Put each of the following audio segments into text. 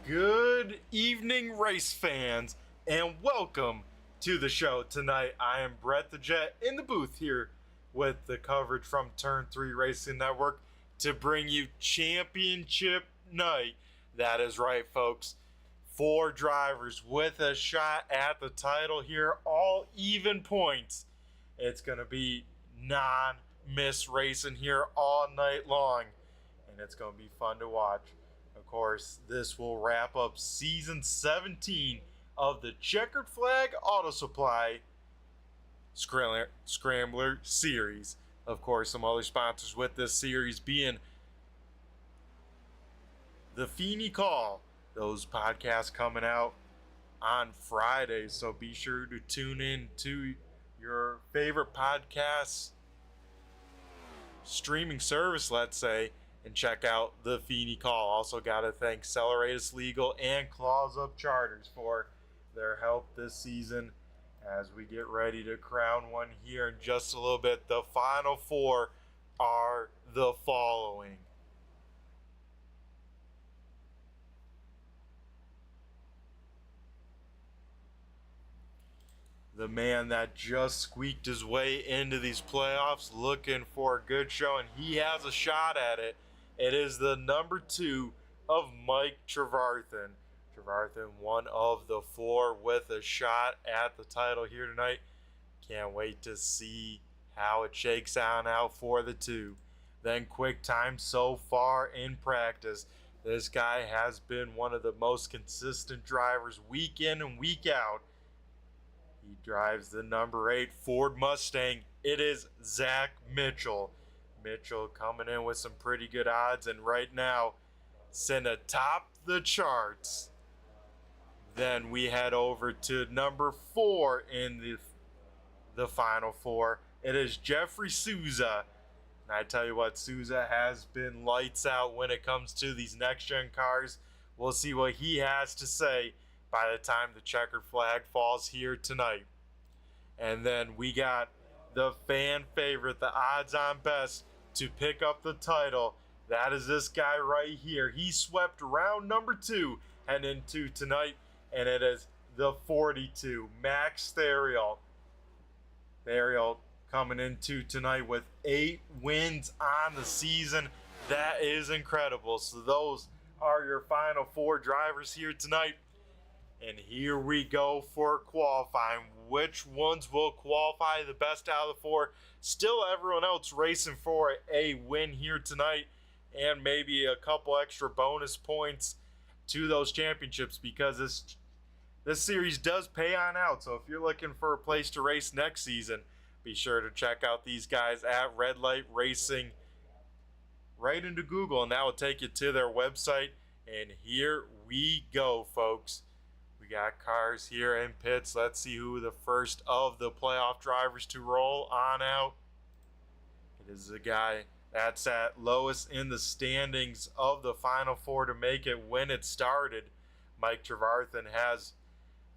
Good evening, race fans, and welcome to the show tonight. I am Brett the Jet in the booth here with the coverage from Turn 3 Racing Network to bring you Championship Night. That is right, folks. 4 drivers with a shot at the title here, all even points. It's going to be non-miss racing here all night long, and it's going to be fun to watch. Of course, this will wrap up Season 17 of the Checkered Flag Auto Supply Scrambler series. Of course, some other sponsors with this series being the Feeney Call. Those podcasts coming out on Fridays, so be sure to tune in to your favorite podcast streaming service, let's say, and check out the Feeney Call. Also got to thank Celeratus Legal and Claws Up Charters for their help this season as we get ready to crown one here in just a little bit. The final 4 are the following. The man that just squeaked his way into these playoffs looking for a good show, and he has a shot at it. It is the number 2 of Mike Trevarthen. Trevarthen, one of the 4 with a shot at the title here tonight. Can't wait to see how it shakes out for the 2. Then quick time so far in practice. This guy has been one of the most consistent drivers week in and week out. He drives the number 8 Ford Mustang. It is Zach Mitchell. Mitchell coming in with some pretty good odds, and right now sent atop the charts. Then we head over to number 4 in the final 4. It is Jeffrey Souza. And I tell you what, Souza has been lights out when it comes to these next-gen cars. We'll see what he has to say by the time the checkered flag falls here tonight. And then we got the fan favorite, the odds-on best to pick up the title. That is this guy right here. He swept round number 2 and into tonight, and it is the 42, Max Theriault. Theriault coming into tonight with 8 wins on the season. That is incredible. So those are your final 4 drivers here tonight. And here we go for qualifying. Which ones will qualify the best out of the 4? Still everyone else racing for a win here tonight, and maybe a couple extra bonus points to those championships, because this series does pay on out. So if you're looking for a place to race next season, be sure to check out these guys at Red Light Racing right into Google, and that will take you to their website. And here we go, folks. We got cars here in pits. Let's see who the first of the playoff drivers to roll on out. It is the guy that's at lowest in the standings of the final 4 to make it when it started. Mike Trevarthen has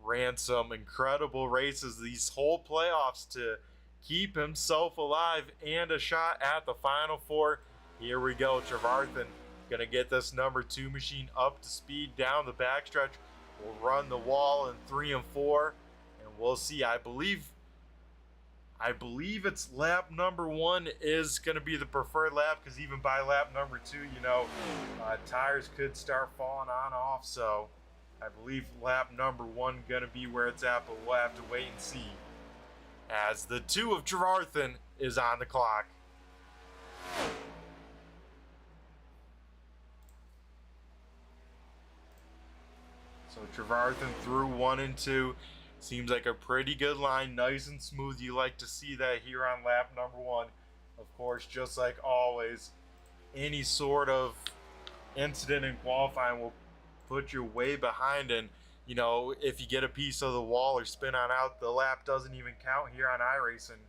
ran some incredible races these whole playoffs to keep himself alive and a shot at the final 4. Here we go. Trevarthen going to get this number 2 machine up to speed down the backstretch. We'll run the wall in 3 and 4, and we'll see. I believe it's lap number 1 is going to be the preferred lap, because even by lap number 2, tires could start falling on off. So I believe lap number 1 going to be where it's at, but we'll have to wait and see as the 2 of Trevarthen is on the clock. So Trevarthen through 1 and 2. Seems like a pretty good line, nice and smooth. You like to see that here on lap number 1. Of course, just like always, any sort of incident in qualifying will put you way behind, and if you get a piece of the wall or spin on out, the lap doesn't even count here on iRacing.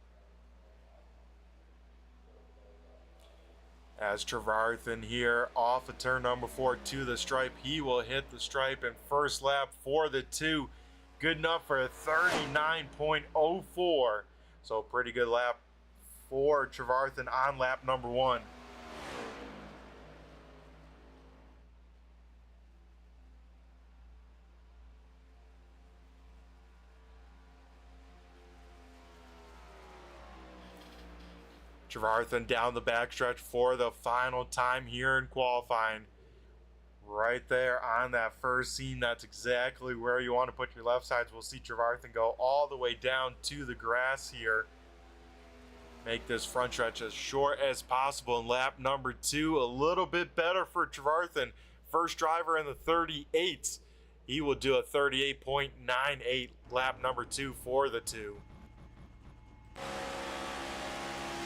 As Trevarthen here off of turn number 4 to the stripe, he will hit the stripe in first lap for the 2. Good enough for a 39.04. So pretty good lap for Trevarthen on lap number 1. Trevarthen down the backstretch for the final time here in qualifying. Right there on that first seam, that's exactly where you want to put your left sides. We'll see Trevarthen go all the way down to the grass here. Make this front stretch as short as possible in lap number 2. A little bit better for Trevarthen. First driver in the 38s. He will do a 38.98 lap number 2 for the 2.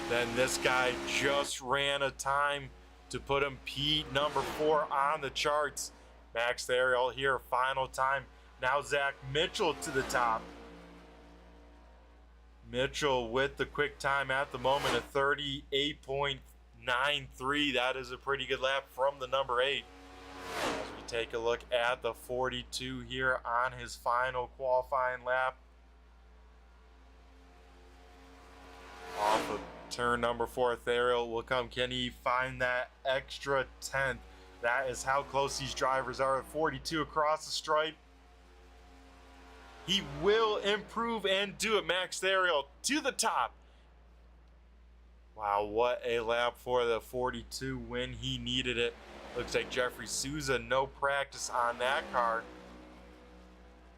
Then this guy just ran a time to put him P number 4 on the charts. Max Theriault here, final time. Now Zach Mitchell to the top. Mitchell with the quick time at the moment at 38.93. That is a pretty good lap from the number 8. As we take a look at the 42 here on his final qualifying lap. Off of turn number 4, Theriault will come. Can he find that extra 10th? That is how close these drivers are at 42 across the stripe. He will improve and do it. Max Theriault to the top. Wow, what a lap for the 42 when he needed it. Looks like Jeffrey Souza, no practice on that car.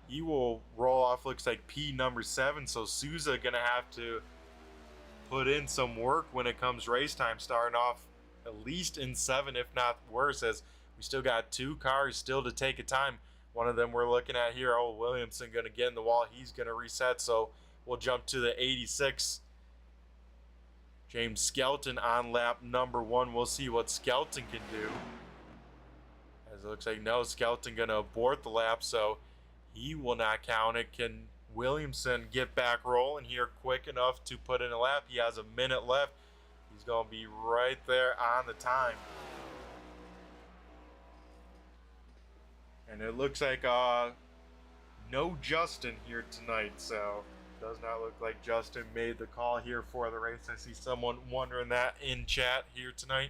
He will roll off, looks like P number 7, so Souza gonna have to put in some work when it comes race time, starting off at least in 7, if not worse, as we still got 2 cars still to take a time. One of them we're looking at here, oh, Williamson going to get in the wall. He's going to reset, so we'll jump to the 86. James Skelton on lap number 1. We'll see what Skelton can do. As it looks like, no, Skelton going to abort the lap, so he will not count it. Can Williamson get back rolling here quick enough to put in a lap? He has a minute left. He's going to be right there on the time. And it looks like no Justin here tonight, so does not look like Justin made the call here for the race. I see someone wondering that in chat here tonight.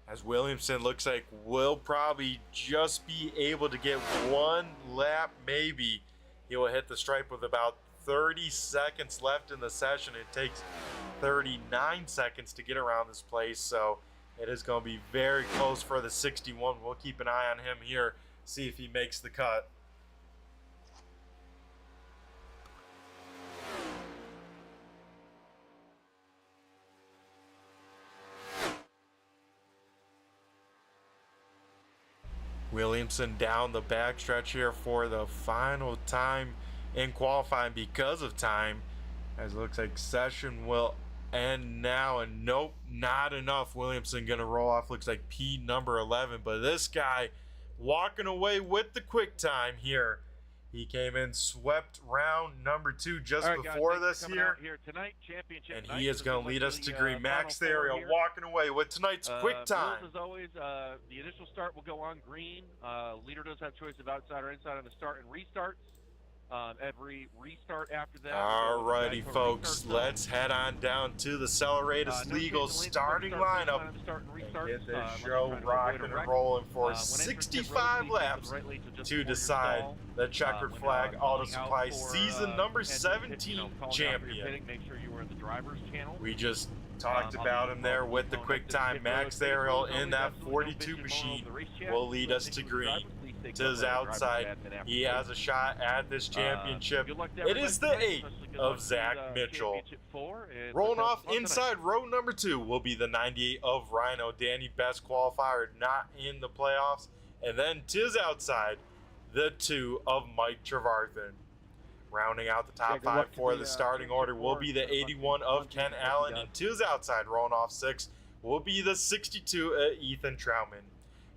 As Williamson looks like will probably just be able to get 1 lap, maybe. He will hit the stripe with about 30 seconds left in the session. It takes 39 seconds to get around this place, so it is going to be very close for the 61. We'll keep an eye on him here, see if he makes the cut. Williamson down the backstretch here for the final time in qualifying because of time. As it looks like session will end now, and nope, not enough. Williamson gonna roll off, looks like P number 11, but this guy walking away with the quick time here. He came in, swept round number 2 just before this here tonight, championship and night. he is going to lead us to green. Max Theriault walking away with tonight's quick time. As always, the initial start will go on green. Leader does have choice of outside or inside on the start and restarts. Every restart after that. Alrighty, folks, let's head on down to the Celeratus Legal starting lineup and get this show rocking and rolling for 65 laps to decide the Checkered Flag Auto Supply season number 17 champion. Make sure you were in the driver's channel. We just talked about him there with the quick time. Max Theriault in that 42 machine will lead us to green. To his outside, he has a shot at this championship. It is the 8 of Zach Mitchell. Rolling off inside row number 2 will be the 98 of Rhino. Danny, best qualifier, not in the playoffs. And then to his outside, the 2 of Mike Trevarthen. Rounding out the top 5 for the starting order will be the 81 of Ken Allen. And to his outside, rolling off 6, will be the 62 of Ethan Troutman.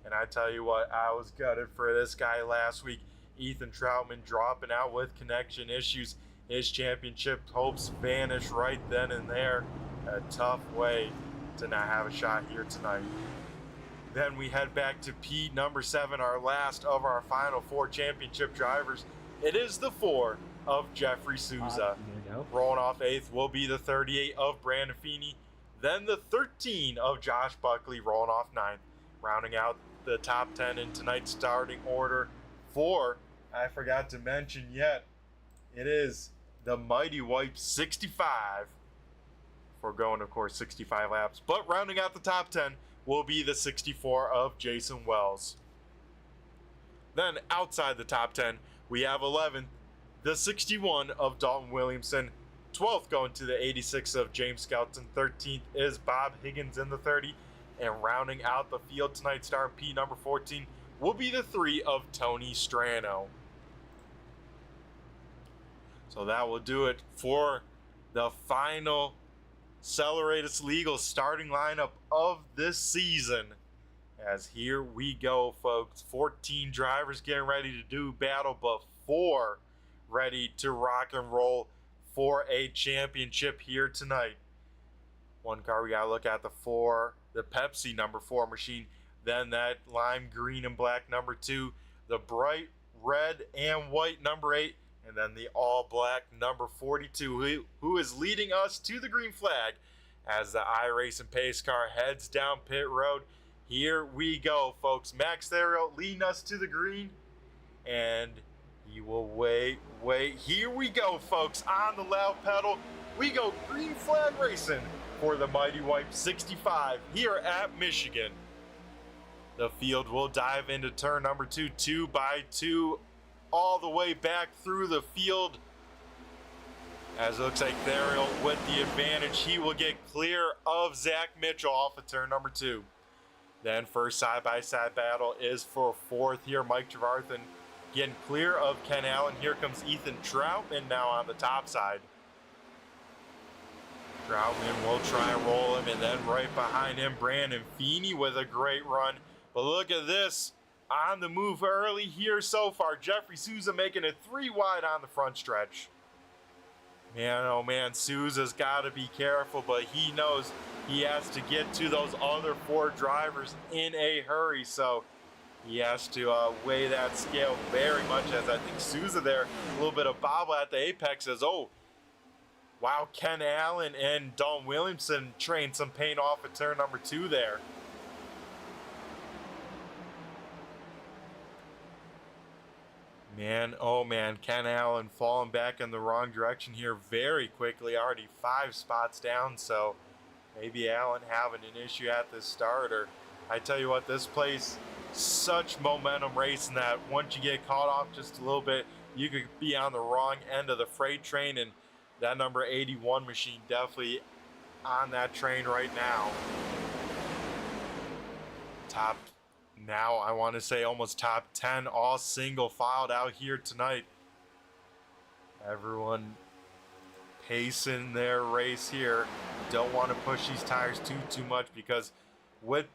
And I tell you what, I was gutted for this guy last week. Ethan Troutman dropping out with connection issues. His championship hopes vanish right then and there. A tough way to not have a shot here tonight. Then we head back to P number 7, our last of our final 4 championship drivers. It is the 4 of Jeffrey Souza. Rolling off 8th will be the 38 of Brandon Feeney. Then the 13 of Josh Buckley rolling off 9th. Rounding out the top 10 in tonight's starting order. 4, I forgot to mention yet, it is the Mighty White 65 for going, of course, 65 laps. But rounding out the top 10 will be the 64 of Jason Wells. Then outside the top 10, we have 11th, the 61 of Dalton Williamson. 12th going to the 86 of James Skelton. 13th is Bob Higgins in the 30. And rounding out the field tonight, starting P number 14, will be the 3 of Tony Strano. So that will do it for the final Celeratus Legal starting lineup of this season. As here we go, folks. 14 drivers getting ready to do battle, but 4 ready to rock and roll for a championship here tonight. One car we gotta look at, the Pepsi number 4 machine. Then that lime green and black number 2, the bright red and white number 8, and then the all black number 42, who is leading us to the green flag as the iRacing pace car heads down pit road. Here we go, folks. Max Theriot leading us to the green, and he will wait. Here we go, folks. On the loud pedal, we go green flag racing for the Mighty Wipe 65 here at Michigan. The field will dive into turn number 2, 2 by 2, all the way back through the field. As it looks like Theriot with the advantage, he will get clear of Zach Mitchell off of turn number 2. Then first side-by-side battle is for 4th here. Mike Trevarthen getting clear of Ken Allen. Here comes Ethan Troutman now on the top side. Troutman will try and roll him, and then right behind him, Brandon Feeney with a great run. But look at this, on the move early here so far. Jeffrey Souza making it 3 wide on the front stretch. Man, oh man, Souza's got to be careful, but he knows he has to get to those other 4 drivers in a hurry, so he has to weigh that scale very much, as I think Souza there, a little bit of bobble at the apex, says, oh, wow, Ken Allen and Dalton Williamson trained some paint off at turn number 2 there. Man, oh man, Ken Allen falling back in the wrong direction here very quickly, already 5 spots down, so maybe Allen having an issue at the start. Or I tell you what, this place, such momentum racing that once you get caught off just a little bit, you could be on the wrong end of the freight train, and that number 81 machine definitely on that train right now. Top, now I want to say almost top 10, all single filed out here tonight. Everyone pacing their race here. Don't want to push these tires too much, because with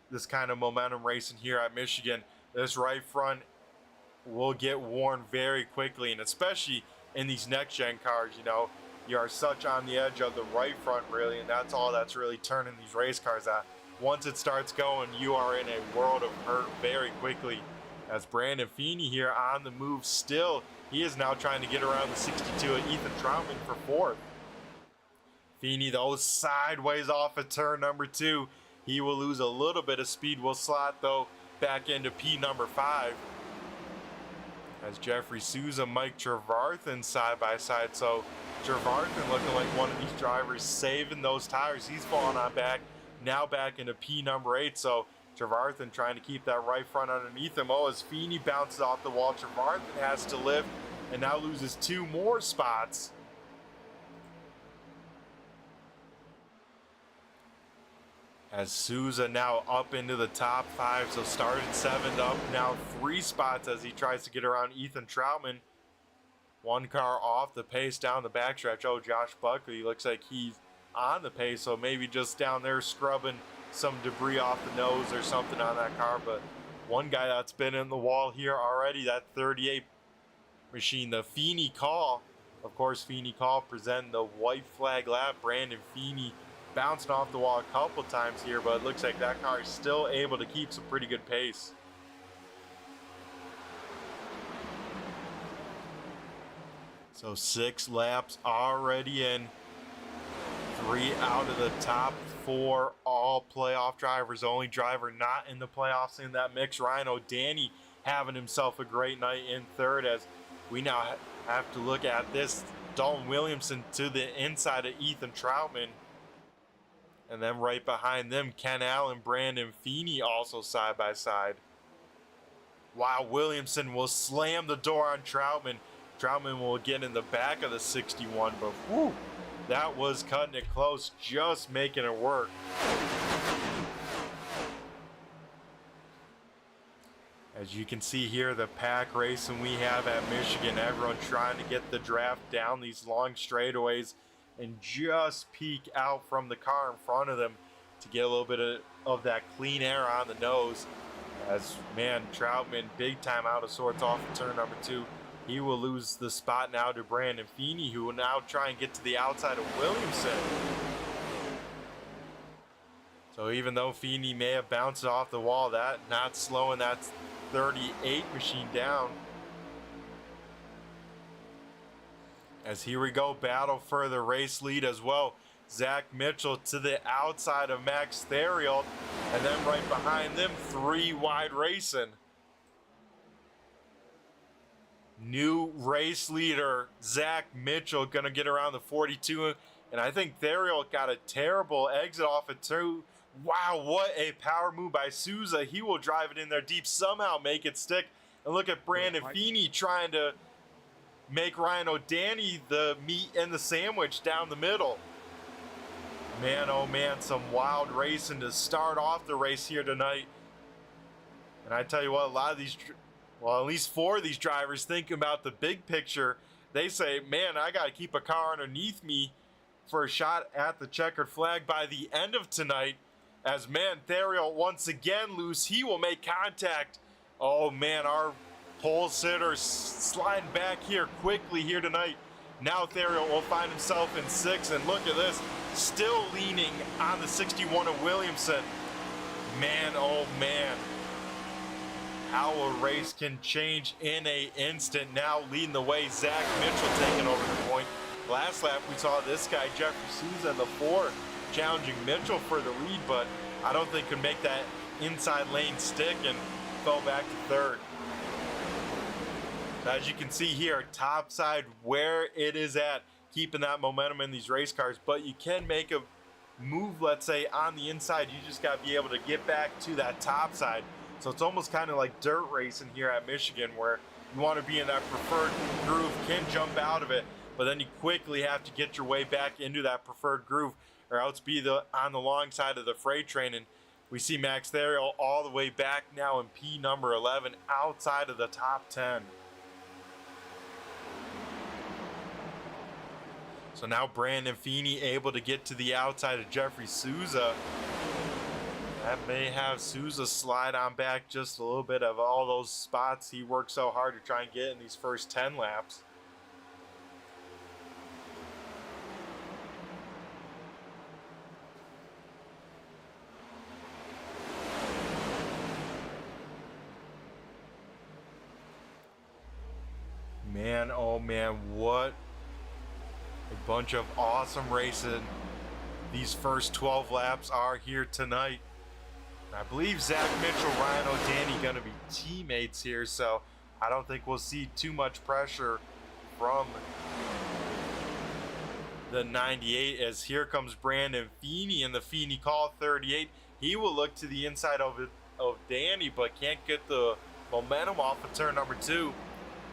this kind of momentum racing here at Michigan, this right front will get worn very quickly, and especially in these next gen cars, you know, you are such on the edge of the right front really, and that's all that's really turning these race cars out. Once it starts going, you are in a world of hurt very quickly. As Brandon Feeney here on the move still, he is now trying to get around the 62 of Ethan Troutman for 4th. Feeney though sideways off of turn number 2. He will lose a little bit of speed, will slot though back into P number 5. As Jeffrey Souza, Mike Trevarthen side by side. So Trevarthen looking like one of these drivers saving those tires. He's falling on back, now back into P number 8. So Trevarthen trying to keep that right front underneath him. Oh, as Feeney bounces off the wall, Trevarthen has to lift and now loses 2 more spots. As Souza now up into the top 5, so started 7th, up now 3 spots as he tries to get around Ethan Troutman. 1 car off the pace down the backstretch. Oh, Josh Buckley looks like he's on the pace, so maybe just down there scrubbing some debris off the nose or something on that car. But one guy that's been in the wall here already, that 38 machine, the Feeney Call. Of course, Feeney Call presenting the white flag lap. Brandon Feeney bouncing off the wall a couple times here, but it looks like that car is still able to keep some pretty good pace. So 6 laps already in. 3 out of the top 4 all playoff drivers. The only driver not in the playoffs in that mix, Ryan O'Danny, having himself a great night in 3rd. As we now have to look at this Dalton Williamson to the inside of Ethan Troutman. And then right behind them, Ken Allen, Brandon Feeney also side by side. While Williamson will slam the door on Troutman. Troutman will get in the back of the 61, but whew, that was cutting it close, just making it work. As you can see here, the pack racing we have at Michigan, everyone trying to get the draft down these long straightaways and just peek out from the car in front of them to get a little bit of that clean air on the nose. As, man, Troutman big time out of sorts off of turn number 2. He will lose the spot now to Brandon Feeney, who will now try and get to the outside of Williamson. So even though Feeney may have bounced off the wall, that not slowing that 38 machine down. As here we go, battle for the race lead as well. Zach Mitchell to the outside of Max Theriault, and then right behind them, 3 wide racing. New race leader, Zach Mitchell, gonna get around the 42, and I think Theriault got a terrible exit off it too. Wow, what a power move by Souza. He will drive it in there deep, somehow make it stick. And look at Brandon Feeney trying to make Ryan O'Danny the meat and the sandwich down the middle. Man, oh man, some wild racing to start off the race here tonight. And I tell you what, a lot of these, well, at least 4 of these drivers thinking about the big picture. They say, man, I got to keep a car underneath me for a shot at the checkered flag by the end of tonight. As, man, Theriault once again loose. He will make contact. Oh, man, our pole sitter sliding back here quickly here tonight. Now Theriault will find himself in 6th, and look at this, still leaning on the 61 of Williamson. Man, oh man, how a race can change in an instant. Now leading the way, Zach Mitchell taking over the point. Last lap we saw this guy, Jeffrey Souza, in the 4, challenging Mitchell for the lead, but I don't think could make that inside lane stick and fell back to 3rd. As you can see here, top side where it is at, keeping that momentum in these race cars, but you can make a move, let's say, on the inside. You just got to be able to get back to that top side. So it's almost kind of like dirt racing here at Michigan, where you want to be in that preferred groove, can jump out of it, but then you quickly have to get your way back into that preferred groove, or else be on the long side of the freight train. And we see Max Theriault all the way back now in P number 11, outside of the top 10. So now Brandon Feeney able to get to the outside of Jeffrey Souza. That may have Souza slide on back just a little bit of all those spots he worked so hard to try and get in these first 10 laps. Man, oh man, what a bunch of awesome racing these first 12 laps are here tonight. I believe Zach Mitchell, Ryan O'Danny going to be teammates here, so I don't think we'll see too much pressure from the 98, as here comes Brandon Feeney in the Feeney Call 38. He will look to the inside of Danny, but can't get the momentum off of turn number 2.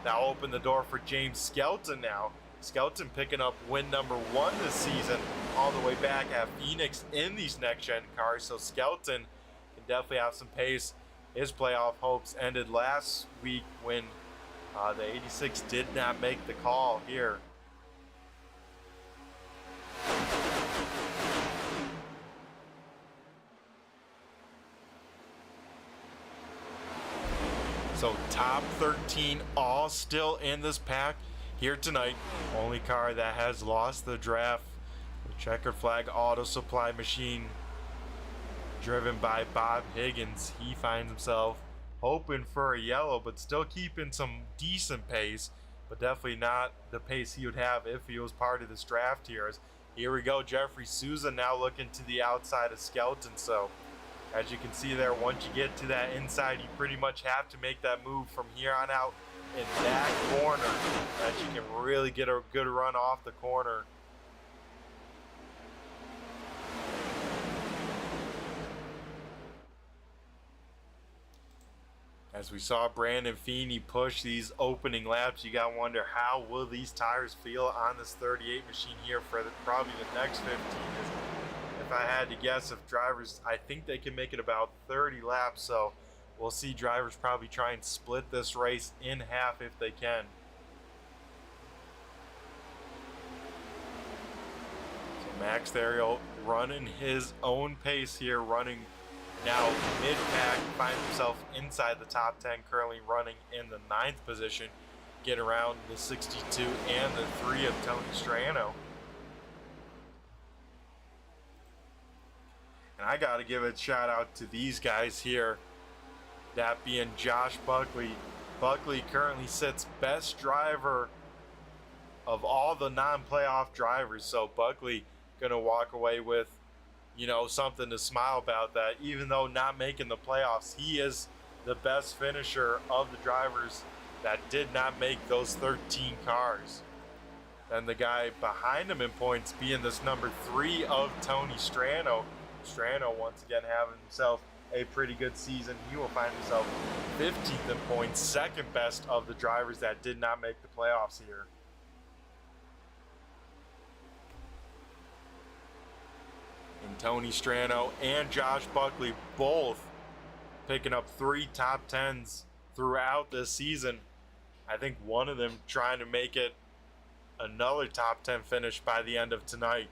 Now open the door for James Skelton now. Skelton picking up win number 1 this season, all the way back at Phoenix in these next-gen cars. So Skelton can definitely have some pace. His playoff hopes ended last week when the 86 did not make the call here. So top 13 all still in this pack here tonight. Only car that has lost the draft, the Checkered Flag Auto Supply Machine, driven by Bob Higgins. He finds himself hoping for a yellow, but still keeping some decent pace, but definitely not the pace he would have if he was part of this draft here. Here we go, Jeffrey Souza now looking to the outside of Skelton. So as you can see there, once you get to that inside, you pretty much have to make that move from here on out in that corner, that you can really get a good run off the corner. As we saw Brandon Feeney push these opening laps, you gotta wonder how will these tires feel on this 38 machine here for probably the next 15. If I had to guess, if drivers, I think they can make it about 30 laps, so we'll see drivers probably try and split this race in half if they can. So Max Theriault running his own pace here, running now mid-pack, finds himself inside the top 10, currently running in the 9th position, get around the 62 and the 3 of Tony Strano. And I got to give a shout out to these guys here, that being Josh Buckley. Buckley currently sits best driver of all the non-playoff drivers, so Buckley going to walk away with, you know, something to smile about, that even though not making the playoffs, he is the best finisher of the drivers that did not make those 13 cars. Then the guy behind him in points being this number 3 of Tony Strano. Strano once again having himself a pretty good season. He will find himself 15th in points, second best of the drivers that did not make the playoffs here. And Tony Strano and Josh Buckley both picking up 3 top 10s throughout this season. I think one of them trying to make it another top 10 finish by the end of tonight.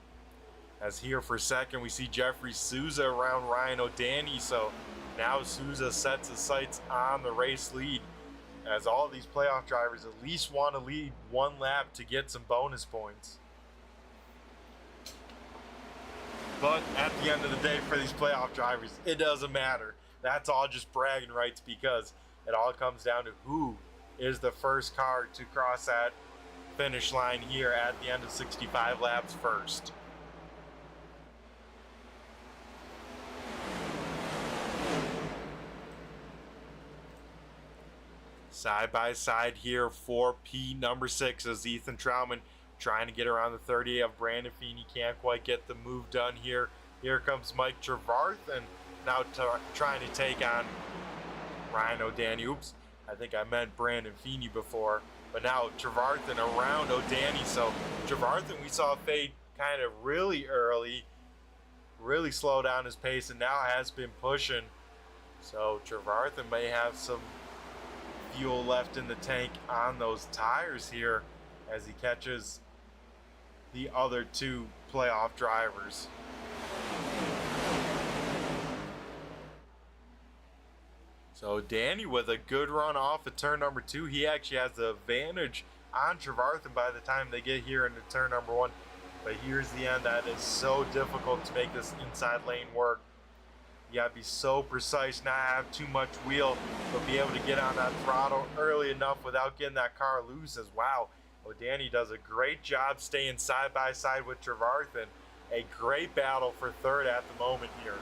As here for second, we see Jeffrey Souza around Ryan O'Danny. So now Souza sets his sights on the race lead, as all these playoff drivers at least want to lead one lap to get some bonus points. But at the end of the day, for these playoff drivers, it doesn't matter. That's all just bragging rights, because it all comes down to who is the first car to cross that finish line here at the end of 65 laps first. Side by side here for P number 6 as Ethan Troutman trying to get around the 38 of Brandon Feeney. Can't quite get the move done here. Here comes Mike Trevarthen now trying to take on Ryan O'Danny. Oops, I think I meant Brandon Feeney before. But now Trevarthen around O'Danny. So Trevarthen, we saw fade kind of really early, really slow down his pace, and now has been pushing. So Trevarthen may have some fuel left in the tank on those tires here as he catches the other 2 playoff drivers. So Danny with a good run off of turn number 2. He actually has the advantage on Trevarthen by the time they get here into turn number 1. But here's the end. That is so difficult to make this inside lane work. You gotta be so precise, not have too much wheel, but be able to get on that throttle early enough without getting that car loose. As wow, O'Danny does a great job staying side by side with Trevarthen. A great battle for third at the moment here.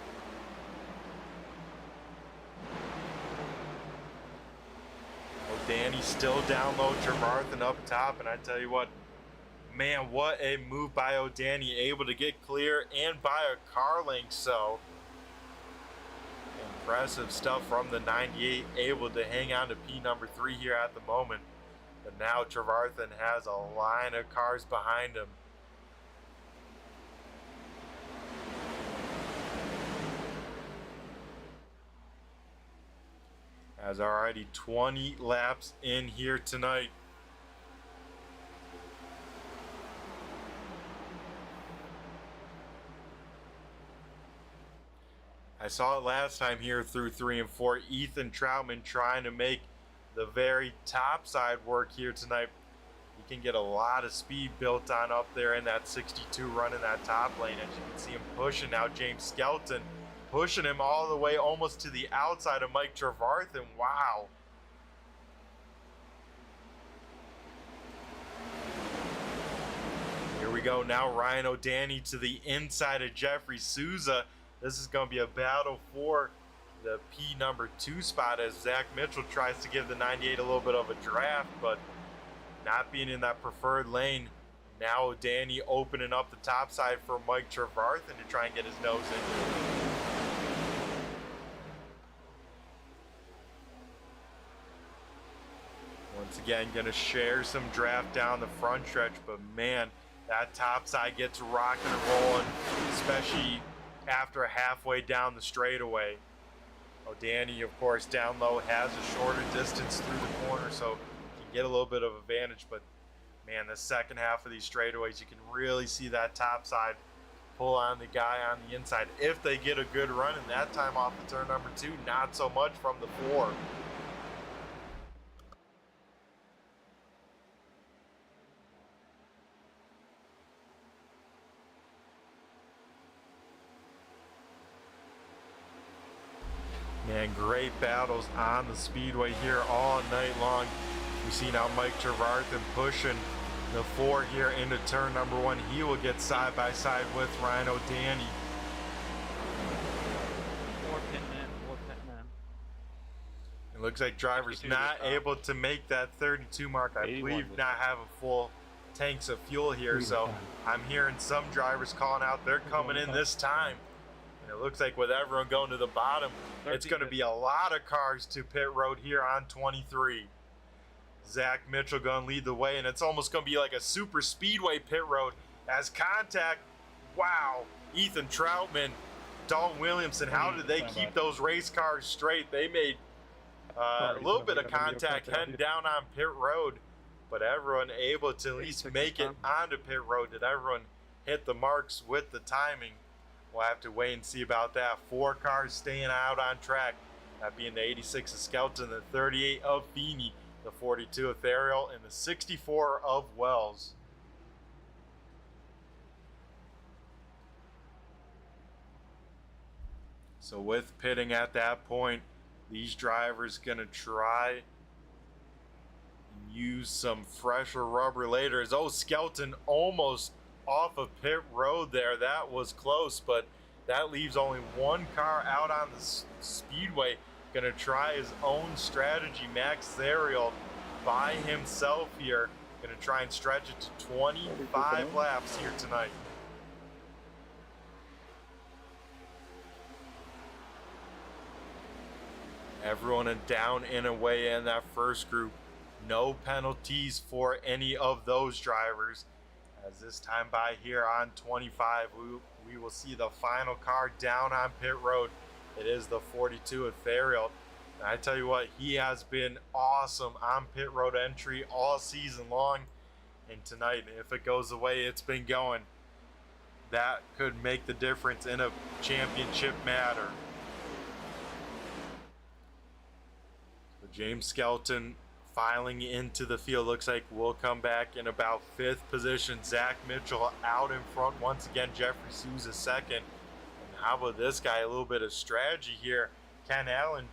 O'Danny still down low, Trevarthen up top, and I tell you what, man, what a move by O'Danny, able to get clear and by a car length. So impressive stuff from the 98, able to hang on to P number 3 here at the moment. But now Trevarthen has a line of cars behind him. As already 20 laps in here tonight. I saw it last time here through 3 and 4. Ethan Troutman trying to make the very top side work here tonight. He can get a lot of speed built on up there in that 62 running that top lane. As you can see him pushing now, James Skelton pushing him all the way almost to the outside of Mike Trevarthen. Wow. Here we go now, Ryan O'Danny to the inside of Jeffrey Souza. This is going to be a battle for the P number 2 spot as Zach Mitchell tries to give the 98 a little bit of a draft, but not being in that preferred lane. Now O'Danny opening up the top side for Mike Trevarthen to try and get his nose in. again, going to share some draft down the front stretch, but man, that top side gets rocking and rolling, especially after halfway down the straightaway. Oh, Danny, of course, down low has a shorter distance through the corner, so can get a little bit of advantage, but man, the second half of these straightaways, you can really see that top side pull on the guy on the inside if they get a good run, and that time off the turn number 2, not so much from the 4. Man, great battles on the speedway here all night long. We see now Mike Trevarthen pushing the 4 here into turn number 1. He will get side by side with Rhino Danny. 4 pit man. It looks like drivers not able to make that 32 mark. I believe not having full tanks of fuel here, so I'm hearing some drivers calling out they're coming in this time. And it looks like with everyone going to the bottom, it's going to be a lot of cars to pit road here on 23. Zach Mitchell going to lead the way, and it's almost going to be like a super speedway pit road as contact. Wow, Ethan Troutman, Dalton Williamson, how did they keep those race cars straight? They made a little bit of contact heading down on pit road, but everyone able to at least make it onto pit road. Did everyone hit the marks with the timing? We'll have to wait and see about that. 4 cars staying out on track, that being the 86 of Skelton, the 38 of Feeney, the 42 of Theriol, and the 64 of Wells. So with pitting at that point, these drivers going to try and use some fresher rubber later. As Skelton almost off of pit road there. That was close, but that leaves only 1 car out on the speedway. Gonna try his own strategy. Max Theriol by himself here. Gonna try and stretch it to 25 laps here tonight. Everyone down and away in that first group. No penalties for any of those drivers. As this time by here on 25, we will see the final car down on pit road. It is the 42 of Theriol. And I tell you what, he has been awesome on pit road entry all season long. And tonight, if it goes the way it's been going, that could make the difference in a championship matter. So James Skelton filing into the field. Looks like we'll come back in about 5th position. Zach Mitchell out in front once again. Jeffrey Souza second. And how about this guy? A little bit of strategy here. Ken Allen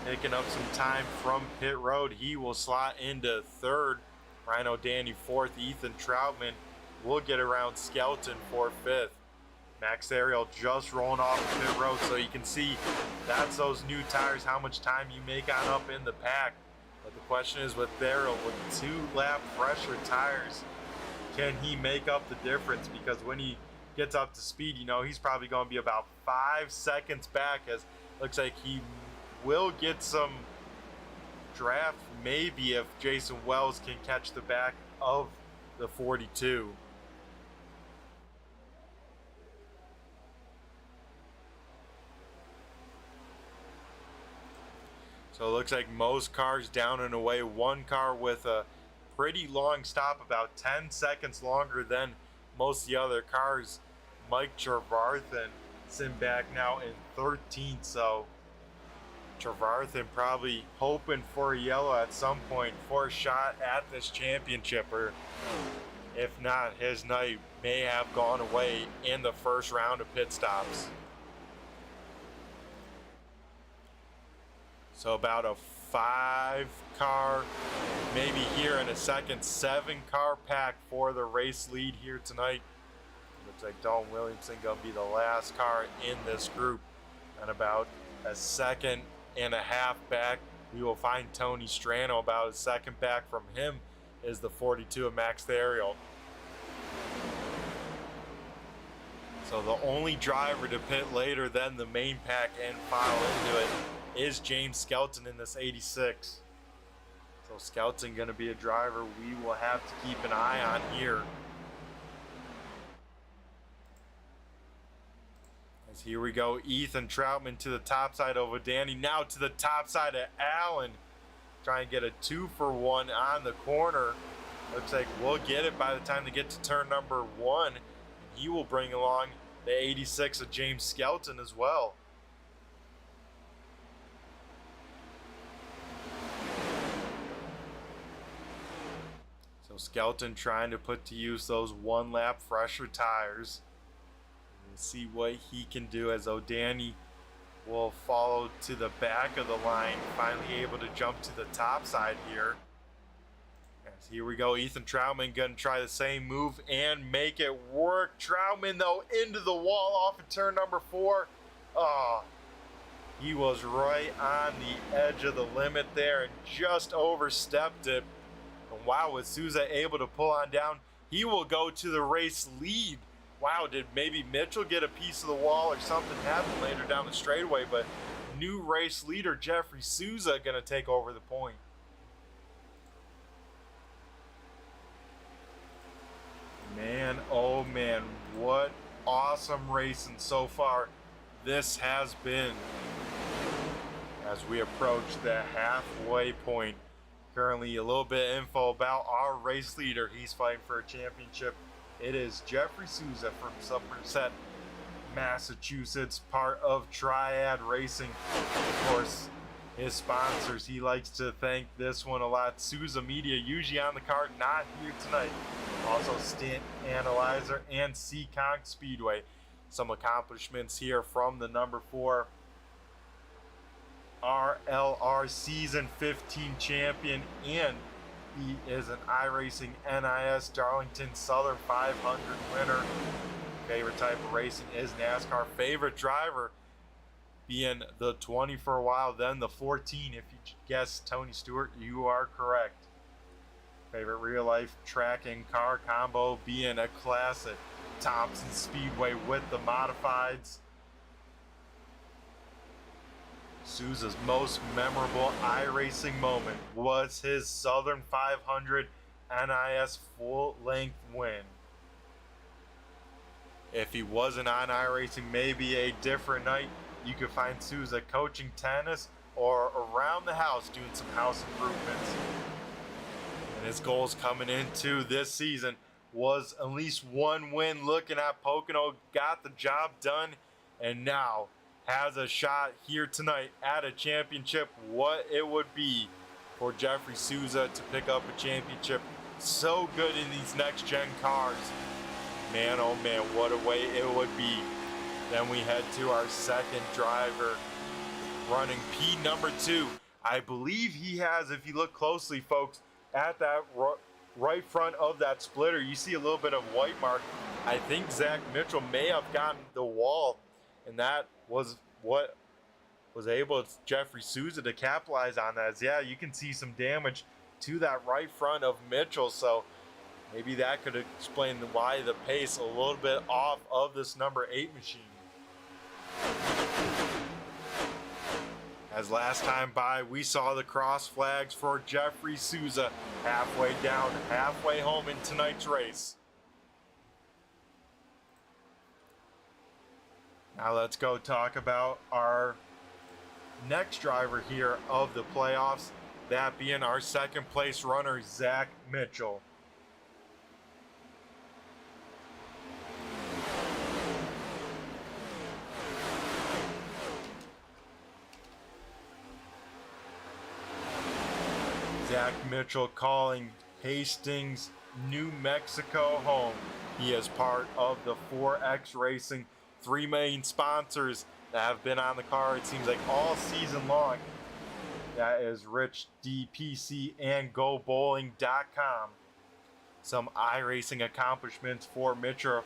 picking up some time from pit road. He will slot into 3rd. Rhino Danny 4th. Ethan Troutman will get around Skelton for 5th. Max Theriol just rolling off the pit road, so you can see that's those new tires, how much time you make on up in the pack. But the question is with Theriol, with 2-lap fresher tires, can he make up the difference? Because when he gets up to speed, you know, he's probably going to be about 5 seconds back, as looks like he will get some draft, maybe if Jason Wells can catch the back of the 42. So it looks like most cars down and away. 1 car with a pretty long stop, about 10 seconds longer than most of the other cars. Mike Trevarthen sitting back now in 13th. So Trevarthen probably hoping for a yellow at some point for a shot at this championship, or if not, his night may have gone away in the first round of pit stops. So about a 5-car, maybe here in a second, 7-car pack for the race lead here tonight. Looks like Dalton Williamson gonna be the last car in this group. And about a 1.5 seconds back, we will find Tony Strano. About a second back from him is the 42 of Max Theriol. So the only driver to pit later than the main pack and file into it is James Skelton in this 86. So Skelton going to be a driver we will have to keep an eye on here. As here we go, Ethan Troutman to the top side of O'Danny, now to the top side of Allen. Trying to get a 2-for-1 on the corner. Looks like we'll get it by the time they get to turn number 1. He will bring along the 86 of James Skelton as well. So Skelton trying to put to use those one-lap fresher tires. We'll see what he can do as O'Danny will follow to the back of the line, finally able to jump to the top side here. As here we go, Ethan Troutman gonna try the same move and make it work. Troutman though into the wall off of turn number 4. Oh, he was right on the edge of the limit there and just overstepped it. And wow, was Souza able to pull on down? He will go to the race lead. Wow, did maybe Mitchell get a piece of the wall or something happen later down the straightaway, but new race leader Jeffrey Souza going to take over the point. Man, oh man, what awesome racing so far this has been as we approach the halfway point. Currently a little bit of info about our race leader. He's fighting for a championship. It is Jeffrey Souza from Somerset, Massachusetts, part of Triad Racing. Of course, his sponsors, he likes to thank this one a lot. Souza Media, usually on the card, not here tonight. Also Stint Analyzer and Seekonk Speedway. Some accomplishments here from the number 4 RLR Season 15 champion, and he is an iRacing NIS Darlington Southern 500 winner. Favorite type of racing is NASCAR. Favorite driver being the 20 for a while, then the 14. If you guess Tony Stewart, you are correct. Favorite real life track and car combo being a classic Thompson Speedway with the modifieds. Souza's most memorable iRacing moment was his Southern 500 NIS full-length win. If he wasn't on iRacing, maybe a different night, you could find Souza coaching tennis or around the house doing some house improvements. And his goals coming into this season was at least one win. Looking at Pocono, got the job done, and now has a shot here tonight at a championship. What it would be for Jeffrey Souza to pick up a championship so good in these next gen cars. Man, oh man, what a way it would be. Then we head to our second driver running P number 2. I believe he has, if you look closely folks, at that right front of that splitter, you see a little bit of white mark. I think Zach Mitchell may have gotten the wall, and that was what was able Jeffrey Souza to capitalize on that. Yeah, you can see some damage to that right front of Mitchell, so maybe that could explain why the pace a little bit off of this number 8 machine. As last time by, we saw the cross flags for Jeffrey Souza halfway down, halfway home in tonight's race. Now let's go talk about our next driver here of the playoffs, that being our second place runner, Zach Mitchell. Zach Mitchell calling Hastings, New Mexico home. He is part of the 4X Racing, 3 main sponsors that have been on the car, it seems like all season long. That is Rich DPC and GoBowling.com. Some iRacing accomplishments for Mitchell,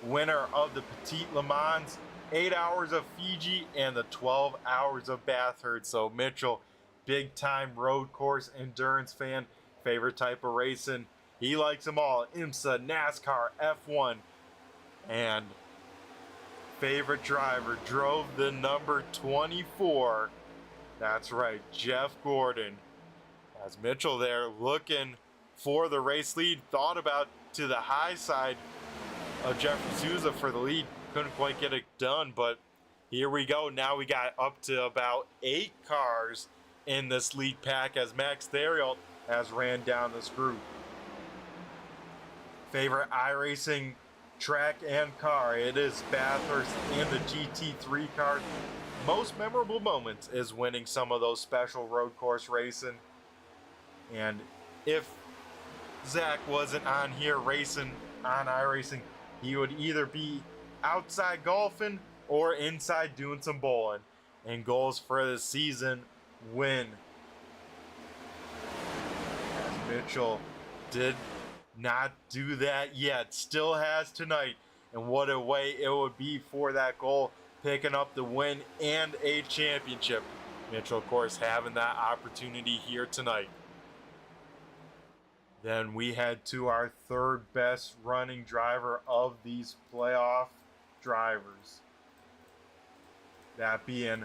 winner of the Petit Le Mans, 8 hours of Fiji, and the 12 hours of Bathurst. So Mitchell, big time road course endurance fan, favorite type of racing. He likes them all. IMSA, NASCAR, F1, and favorite driver drove the number 24 That's right, Jeff Gordon. As Mitchell there looking for the race lead, thought about to the high side of Jeffrey Souza for the lead. Couldn't quite get it done, but here we go. Now we got up to about 8 cars in this lead pack as Max Theriault has ran down this group. Favorite iRacing track and car, it is Bathurst and the GT3 car. Most memorable moments is winning some of those special road course racing. And if Zach wasn't on here racing on iRacing, he would either be outside golfing or inside doing some bowling. And goals for the season win. As Mitchell did not do that yet, still has tonight. And what a way it would be for that goal, picking up the win and a championship. Mitchell, of course, having that opportunity here tonight. Then we head to our third best running driver of these playoff drivers. That being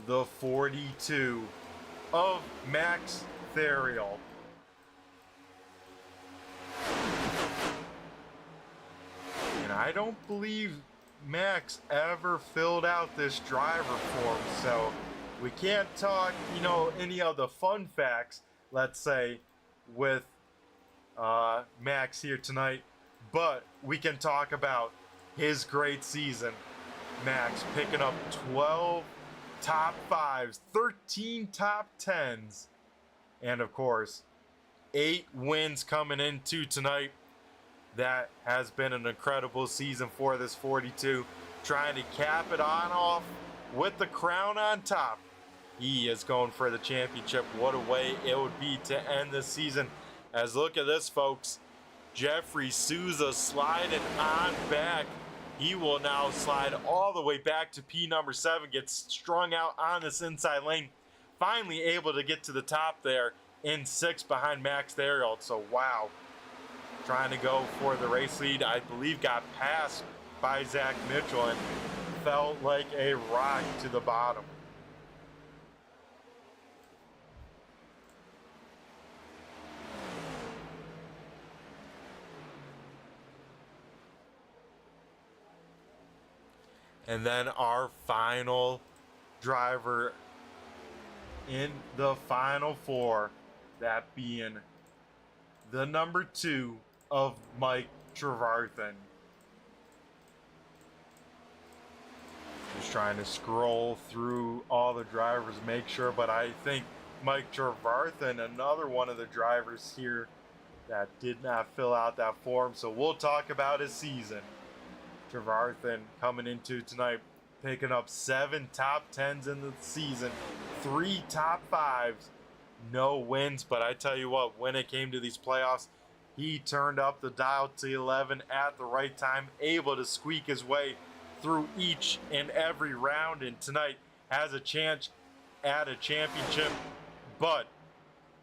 the 42 of Max Theriault. And I don't believe Max ever filled out this driver form, so we can't talk, any of the fun facts, let's say, with Max here tonight, but we can talk about his great season. Max picking up 12 top 5s, 13 top 10s, and of course 8 wins coming into tonight. That has been an incredible season for this 42, trying to cap it on off with the crown on top. He is going for the championship. What a way it would be to end this season. As look at this, folks, Jeffrey Souza sliding on back. He will now slide all the way back to P number 7, gets strung out on this inside lane. Finally able to get to the top there in 6th behind Max Theriault. So, wow. Trying to go for the race lead. I believe got passed by Zach Mitchell and felt like a rock to the bottom. And then our final driver in the final 4, that being the number 2 of Mike Trevarthen. Just trying to scroll through all the drivers, make sure, but I think Mike Trevarthen, another one of the drivers here that did not fill out that form, so we'll talk about his season. Trevarthen coming into tonight, picking up 7 top 10s in the season, 3 top 5s, no wins, but I tell you what, when it came to these playoffs, he turned up the dial to 11 at the right time, able to squeak his way through each and every round, and tonight has a chance at a championship, but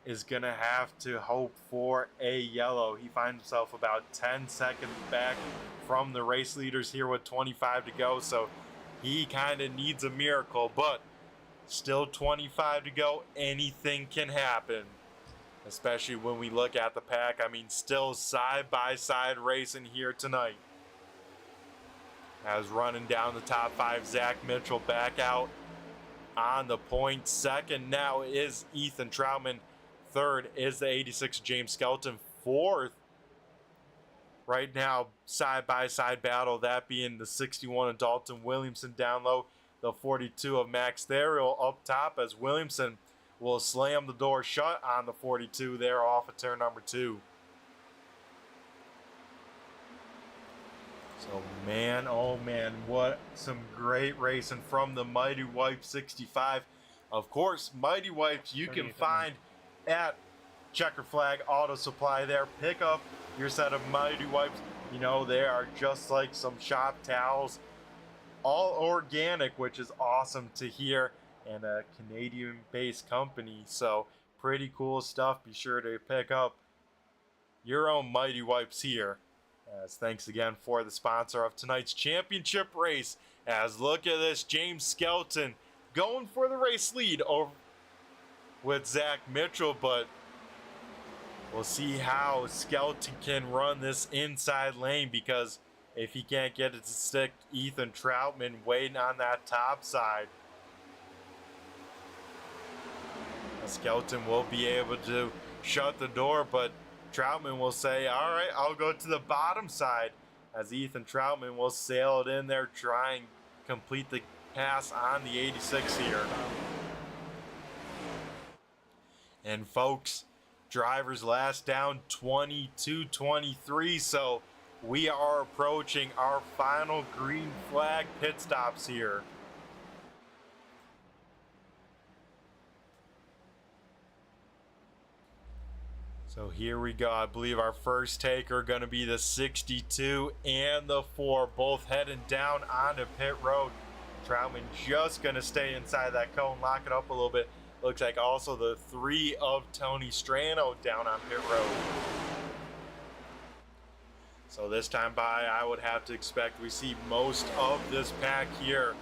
is going to have to hope for a yellow. He finds himself about 10 seconds back from the race leaders here with 25 to go, so he kind of needs a miracle, but still 25 to go. Anything can happen, especially when we look at the pack. I mean, still side-by-side racing here tonight. As running down the top 5, Zach Mitchell back out on the point. Second now is Ethan Troutman. Third is the 86 James Skelton. Fourth, right now, side-by-side battle, that being the 61 of Dalton Williamson down low, the 42 of Max Theriault up top, as Williamson will slam the door shut on the 42 there off of turn number 2. So, man, oh man, what some great racing from the Mighty Wipe 65. Of course, Mighty Wipes you can find at Checkered Flag Auto Supply there. Pick up your set of Mighty Wipes. You know, they are just like some shop towels, all organic, which is awesome to hear, and a Canadian-based company. So, pretty cool stuff. Be sure to pick up your own Mighty Wipes here. As thanks again for the sponsor of tonight's championship race. As look at this, James Skelton going for the race lead over with Zach Mitchell, but we'll see how Skelton can run this inside lane, because if he can't get it to stick, Ethan Troutman waiting on that top side. Skelton will be able to shut the door, but Troutman will say, all right, I'll go to the bottom side, as Ethan Troutman will sail it in there, try and complete the pass on the 86 here. And folks, drivers last down 22-23, so we are approaching our final green flag pit stops here. So here we go. I believe our first take are going to be the 62 and the 4, both heading down onto pit road. Troutman just going to stay inside that cone, lock it up a little bit. Looks like also the 3 of Tony Strano down on pit road. So this time by, I would have to expect we see most of this pack here,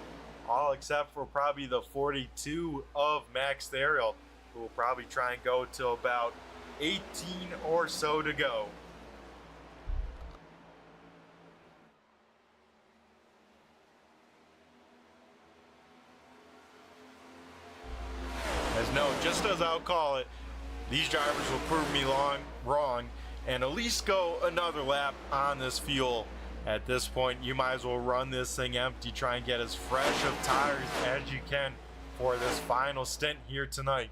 all except for probably the 42 of Max Theriault, who will probably try and go till about 18 or so to go. Just as I'll call it, these drivers will prove me wrong and at least go another lap on this fuel. At this point, you might as well run this thing empty, try and get as fresh of tires as you can for this final stint here tonight.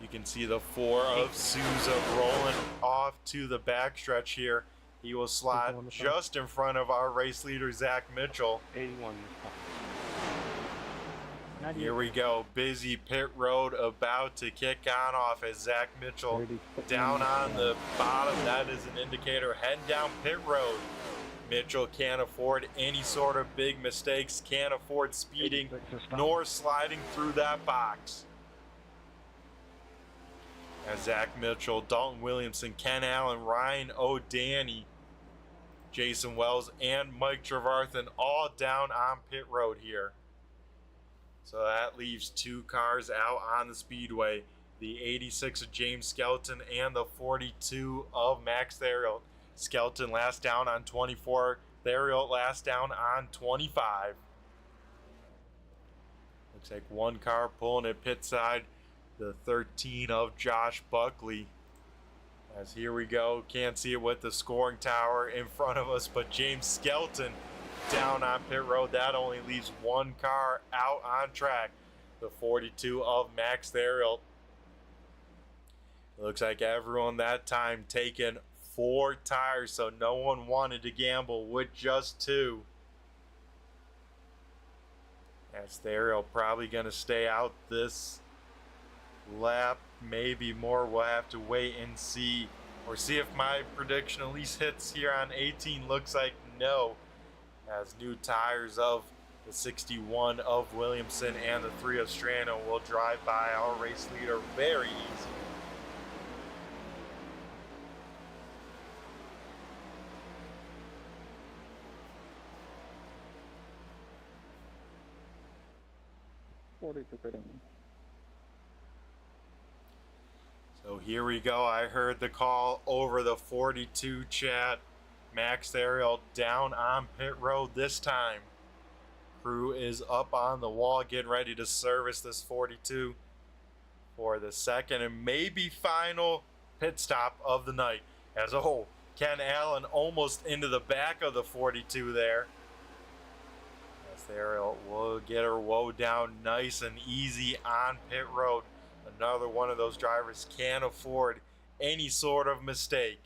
You can see the 4 of Souza rolling off to the backstretch here. He will slot just in front of our race leader, Zach Mitchell. 81. Here we go. Busy pit road about to kick on off as Zach Mitchell down on the bottom. That is an indicator heading down pit road. Mitchell can't afford any sort of big mistakes, can't afford speeding nor sliding through that box. As Zach Mitchell, Dalton Williamson, Ken Allen, Ryan O'Danny, Jason Wells, and Mike Trevarthen all down on pit road here. So that leaves 2 cars out on the speedway. The 86 of James Skelton and the 42 of Max Theriault. Skelton last down on 24. Theriault last down on 25. Looks like 1 car pulling at pit side. The 13 of Josh Buckley. As here we go, can't see it with the scoring tower in front of us, but James Skelton down on pit road. That only leaves 1 car out on track. The 42 of Max Theriault. Looks like everyone that time taking 4 tires, so no one wanted to gamble with just 2. As Theriault probably going to stay out this lap, maybe more. We'll have to wait and see, or see if my prediction at least hits here on 18. Looks like no, as new tires of the 61 of Williamson and the 3 of Strano will drive by our race leader very easy. So here we go. I heard the call over the 42 chat. Max Theriault down on pit road this time. Crew is up on the wall getting ready to service this 42 for the second and maybe final pit stop of the night. As a whole, Ken Allen almost into the back of the 42 there. As Theriault will get her woe down nice and easy on pit road. Another one of those drivers can't afford any sort of mistake.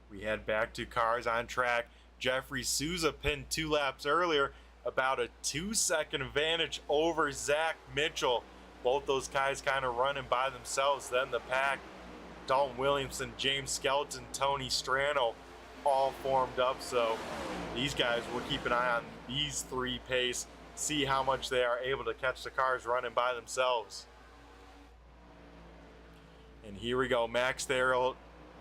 We head back to cars on track. Jeffrey Souza pinned 2 laps earlier, about a 2-second advantage over Zach Mitchell. Both those guys kind of running by themselves. Then the pack, Dalton Williamson, James Skelton, Tony Strano, all formed up. So these guys will keep an eye on these 3 pace, see how much they are able to catch the cars running by themselves. And here we go. Max Theriault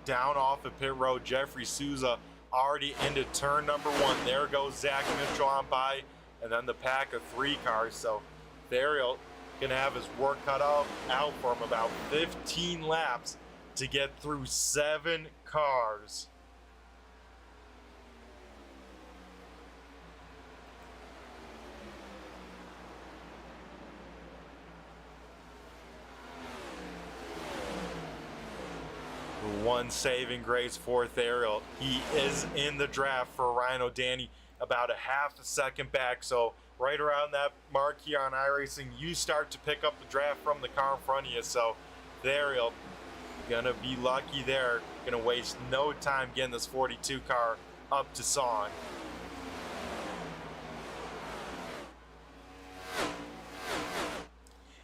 down off the pit road. Jeffrey Souza already into turn number 1. There goes Zach Mitchell on by, and then the pack of 3 cars. So Theriot gonna have his work cut out for him, about 15 laps to get through 7 cars. One saving grace for Theriot. He is in the draft for Ryan O'Danny, about a half a second back. So right around that mark here on iRacing, you start to pick up the draft from the car in front of you. So Theriot gonna be lucky there. Gonna waste no time getting this 42 car up to song.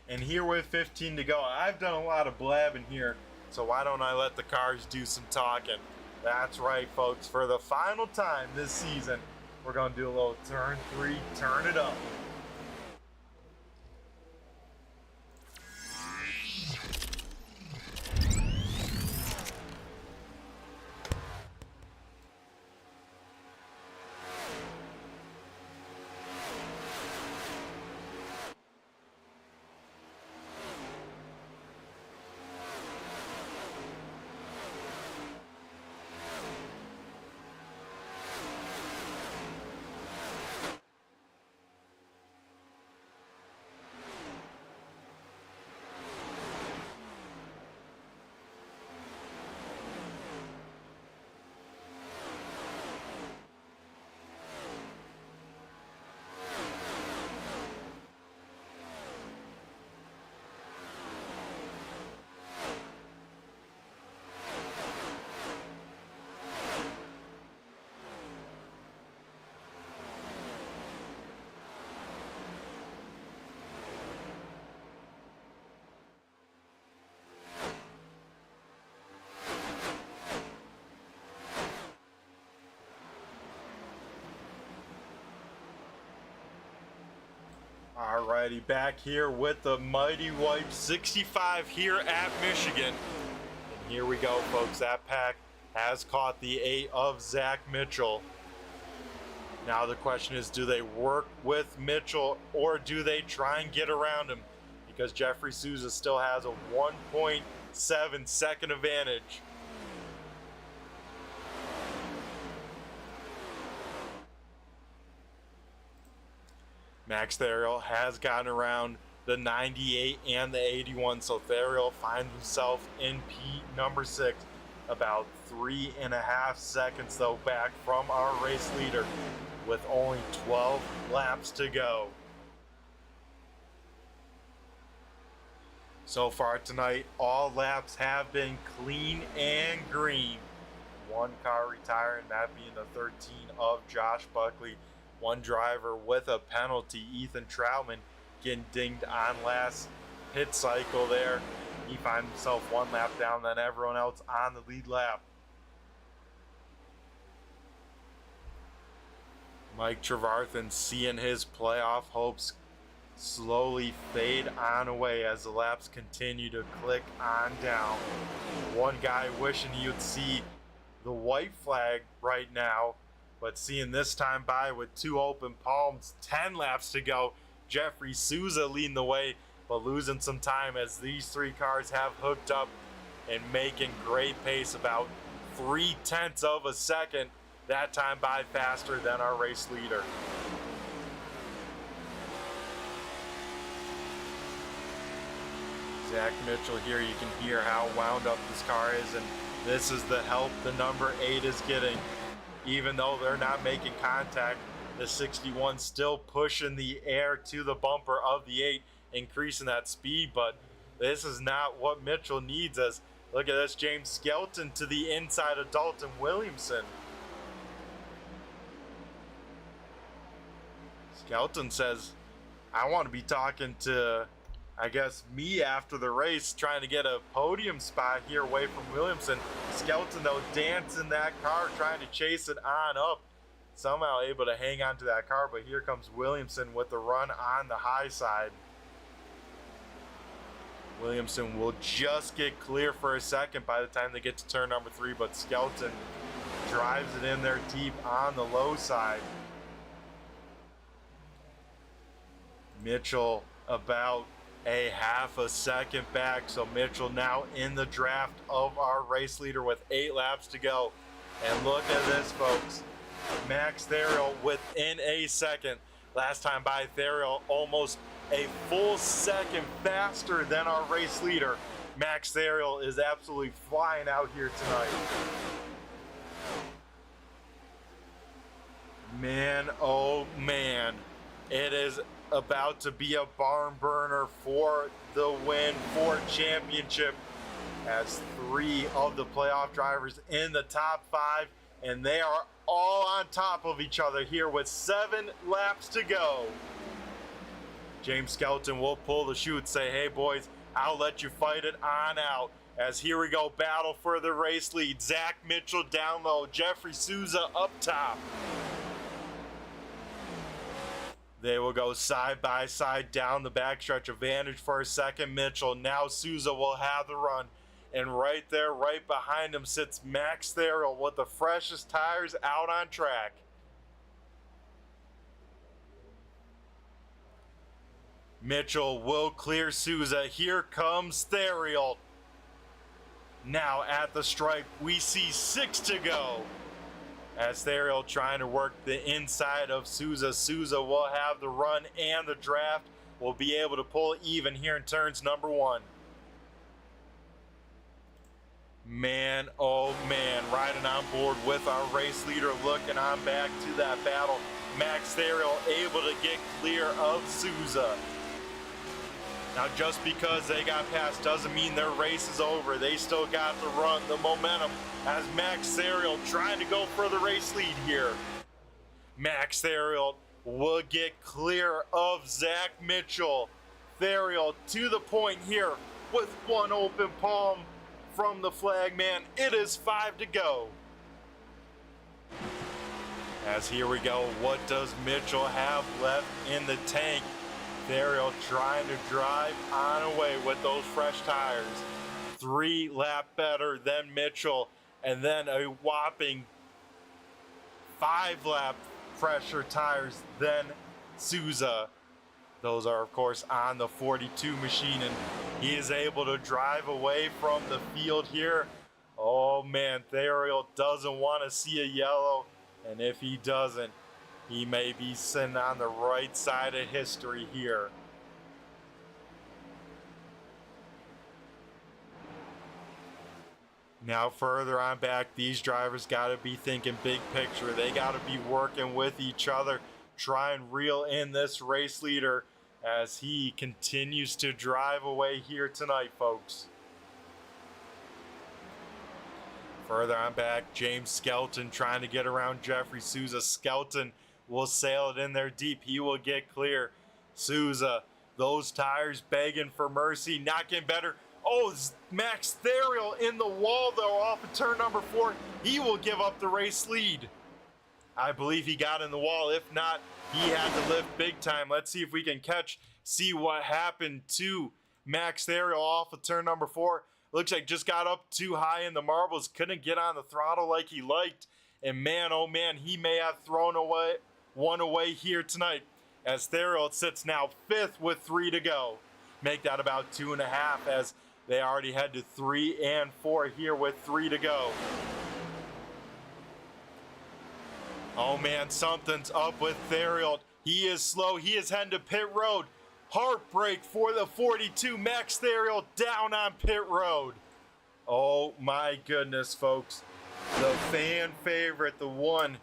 And here with 15 to go, I've done a lot of blabbing here, so why don't I let the cars do some talking? That's right, folks. For the final time this season, we're going to do a little turn 3, turn it up. Alrighty, back here with the Mighty Wipe 65 here at Michigan. And here we go, folks. That pack has caught the 8 of Zach Mitchell. Now the question is, do they work with Mitchell or do they try and get around him? Because Jeffrey Souza still has a 1.7 second advantage. Max Theriot has gotten around the 98 and the 81, so Theriot finds himself in P number 6, about 3.5 seconds though back from our race leader with only 12 laps to go. So far tonight, all laps have been clean and green. One car retiring, that being the 13 of Josh Buckley. One driver with a penalty, Ethan Troutman, getting dinged on last pit cycle there. He finds himself 1 lap down than everyone else on the lead lap. Mike Trevarthen seeing his playoff hopes slowly fade on away as the laps continue to click on down. One guy wishing he would see the white flag right now, but seeing this time by with 2 open palms, 10 laps to go. Jeffrey Souza leading the way, but losing some time as these 3 cars have hooked up and making great pace, about 0.3 of a second. That time by faster than our race leader. Zach Mitchell here, you can hear how wound up this car is, and this is the help the number 8 is getting. Even though they're not making contact, the 61 still pushing the air to the bumper of the 8, increasing that speed, but this is not what Mitchell needs. As look at this, James Skelton to the inside of Dalton Williamson. Skelton says, I want to be talking to, I guess, me after the race, trying to get a podium spot here away from Williamson. Skelton, though, dancing that car, trying to chase it on up. Somehow able to hang on to that car, but here comes Williamson with the run on the high side. Williamson will just get clear for a second by the time they get to turn number 3, but Skelton drives it in there deep on the low side. Mitchell about a half a second back, so Mitchell now in the draft of our race leader with 8 laps to go. And look at this, folks. Max Theriault within a second. Last time by, Theriault almost a full second faster than our race leader. Max Theriault is absolutely flying out here tonight. Man, oh man, it is about to be a barn burner for the win for championship, as 3 of the playoff drivers in the top 5, and they are all on top of each other here with 7 laps to go. James Skelton will pull the chute, say, hey boys, I'll let you fight it on out. As here we go, battle for the race lead. Zach Mitchell down low, Jeffrey Souza up top. They will go side by side down the backstretch. Advantage for a second, Mitchell. Now Souza will have the run. And right there, right behind him, sits Max Theriault with the freshest tires out on track. Mitchell will clear Souza. Here comes Theriault. Now at the stripe, we see 6 to go. As Theriault trying to work the inside of Souza. Souza will have the run and the draft. Will be able to pull even here in turns number 1. Man, oh man, riding on board with our race leader, looking on back to that battle. Max Theriault able to get clear of Souza. Now, just because they got past doesn't mean their race is over. They still got the run, the momentum, as Max Theriault trying to go for the race lead here. Max Theriault will get clear of Zach Mitchell. Theriault to the point here with 1 open palm from the flag man. It is 5 to go. As here we go, what does Mitchell have left in the tank? Theriault trying to drive on away with those fresh tires. 3 lap better than Mitchell, and then a whopping 5 lap fresher tires than Souza. Those are, of course, on the 42 machine, and he is able to drive away from the field here. Oh man, Theriault doesn't want to see a yellow, and if he doesn't, he may be sitting on the right side of history here. Now further on back, these drivers got to be thinking big picture. They got to be working with each other, try and reel in this race leader as he continues to drive away here tonight, folks. Further on back, James Skelton trying to get around Jeffrey Souza. Skelton will sail it in there deep. He will get clear. Souza, those tires begging for mercy, not getting better. Oh, Max Theriault in the wall, though, off of turn number 4. He will give up the race lead. I believe he got in the wall. If not, he had to lift big time. Let's see if we can see what happened to Max Theriault off of turn number 4. Looks like just got up too high in the marbles. Couldn't get on the throttle like he liked. And man, oh man, he may have thrown one away here tonight, as Theriault sits now 5th with 3 to go. Make that about 2.5, as they already head to 3 and 4 here with 3 to go. Oh man, something's up with Theriault. He is slow. He is heading to pit road. Heartbreak for the 42. Max Theriault down on pit road. Oh my goodness, folks. The fan favorite, the one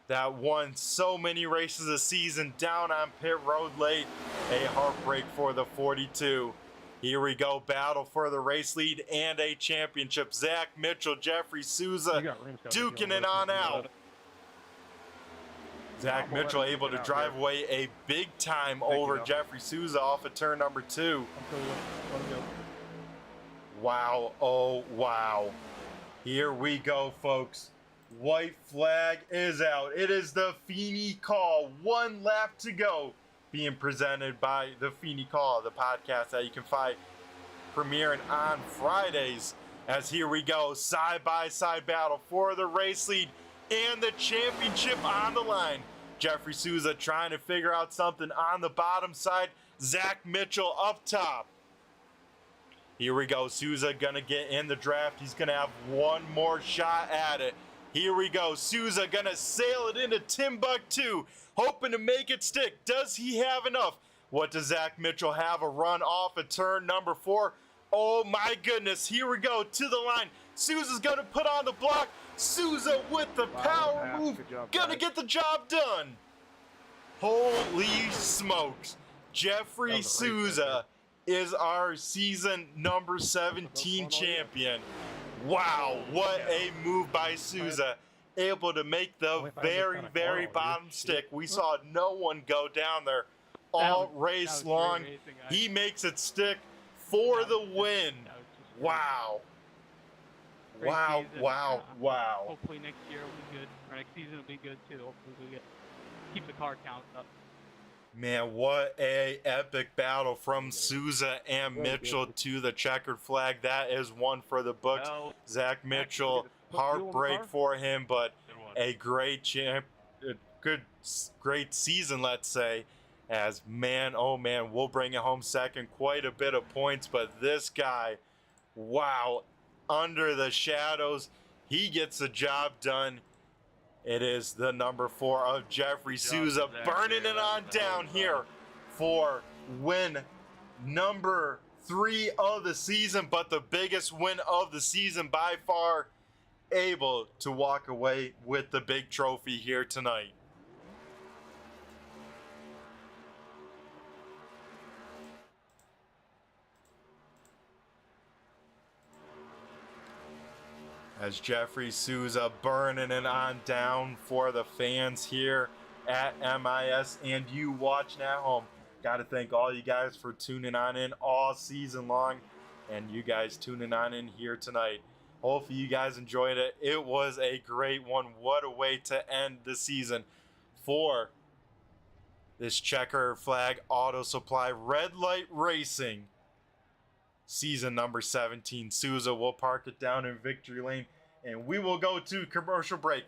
that won so many races a season, down on pit road late. A heartbreak for the 42. Here we go, battle for the race lead and a championship. Zach Mitchell, Jeffrey Souza duking it on out. Zach Mitchell able to drive away a big time over Jeffrey Souza off of turn number 2. Wow, oh wow. Here we go, folks. White flag is out. It is the Feeney Call. 1 lap to go. Being presented by the Feeney Call, the podcast that you can find premiering on Fridays. as here we go, side-by-side battle for the race lead and the championship on the line. Jeffrey Souza trying to figure out something on the bottom side. Zach Mitchell up top. Here we go. Souza gonna get in the draft. He's gonna have one more shot at it. Here we go. Souza gonna sail it into Timbuktu, hoping to make it stick. Does he have enough? What does Zach Mitchell have? A run off of turn number 4. Oh my goodness. Here we go to the line. Souza's gonna put on the block. Souza with the power move. Gonna get the job done. Holy smokes. Jeffrey Souza is our season number 17 champion. Wow, what a move by Souza. Able to make the very, very bottom stick. We saw no one go down there all race long. He makes it stick for the win. Wow. Wow, wow, wow. Hopefully next year will be good. Or next season will be good too. Hopefully we keep the car count up. Man, what a epic battle from Souza and Mitchell to the checkered flag. That is one for the books. Zach Mitchell, heartbreak for him, but a great great season, let's say. As man, oh man, we'll bring it home second. Quite a bit of points, but this guy, wow, under the shadows, he gets the job done. It is the number 4 of Jeffrey Souza, burning it on down here for win number 3 of the season, but the biggest win of the season by far, able to walk away with the big trophy here tonight. As Jeffrey Souza burning it on down for the fans here at MIS and you watching at home. Got to thank all you guys for tuning on in all season long and you guys tuning on in here tonight. Hopefully you guys enjoyed it. It was a great one. What a way to end the season for this Checkered Flag Auto Supply Red Light Racing season number 17. Souza will park it down in victory lane and we will go to commercial break.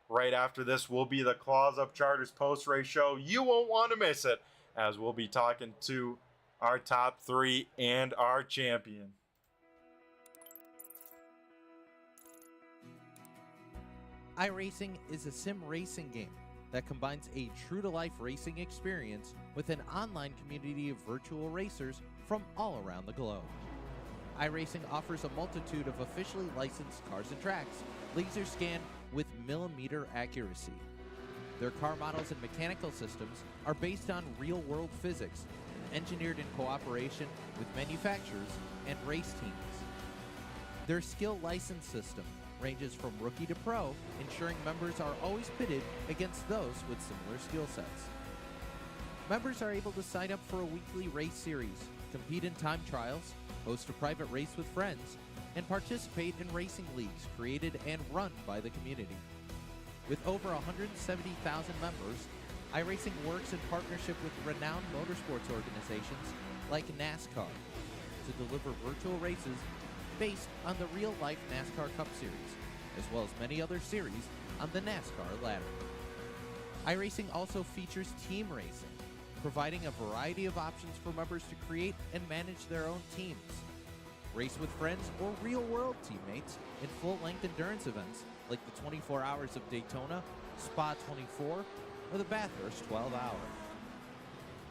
Right after this will be the Claws Up Charters post-race show. You won't want to miss it as we'll be talking to our top 3 and our champion. iRacing is a sim racing game that combines a true-to-life racing experience with an online community of virtual racers from all around the globe. iRacing offers a multitude of officially licensed cars and tracks, laser scanned with millimeter accuracy. Their car models and mechanical systems are based on real-world physics, engineered in cooperation with manufacturers and race teams. Their skill license system ranges from rookie to pro, ensuring members are always pitted against those with similar skill sets. Members are able to sign up for a weekly race series, compete in time trials, host a private race with friends, and participate in racing leagues created and run by the community. With over 170,000 members, iRacing works in partnership with renowned motorsports organizations like NASCAR to deliver virtual races based on the real-life NASCAR Cup Series, as well as many other series on the NASCAR ladder. iRacing also features team racing, providing a variety of options for members to create and manage their own teams, race with friends or real-world teammates in full-length endurance events like the 24 Hours of Daytona, Spa 24, or the Bathurst 12 Hour.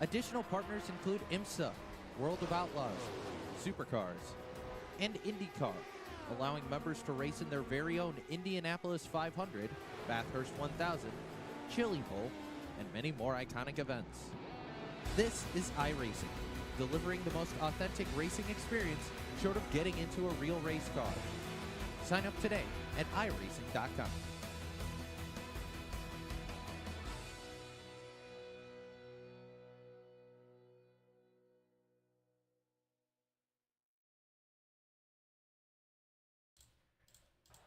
Additional partners include IMSA, World of Outlaws, Supercars, and IndyCar, allowing members to race in their very own Indianapolis 500, Bathurst 1000, Chili Bowl, and many more iconic events. This is iRacing, delivering the most authentic racing experience short of getting into a real race car. Sign up today at iRacing.com.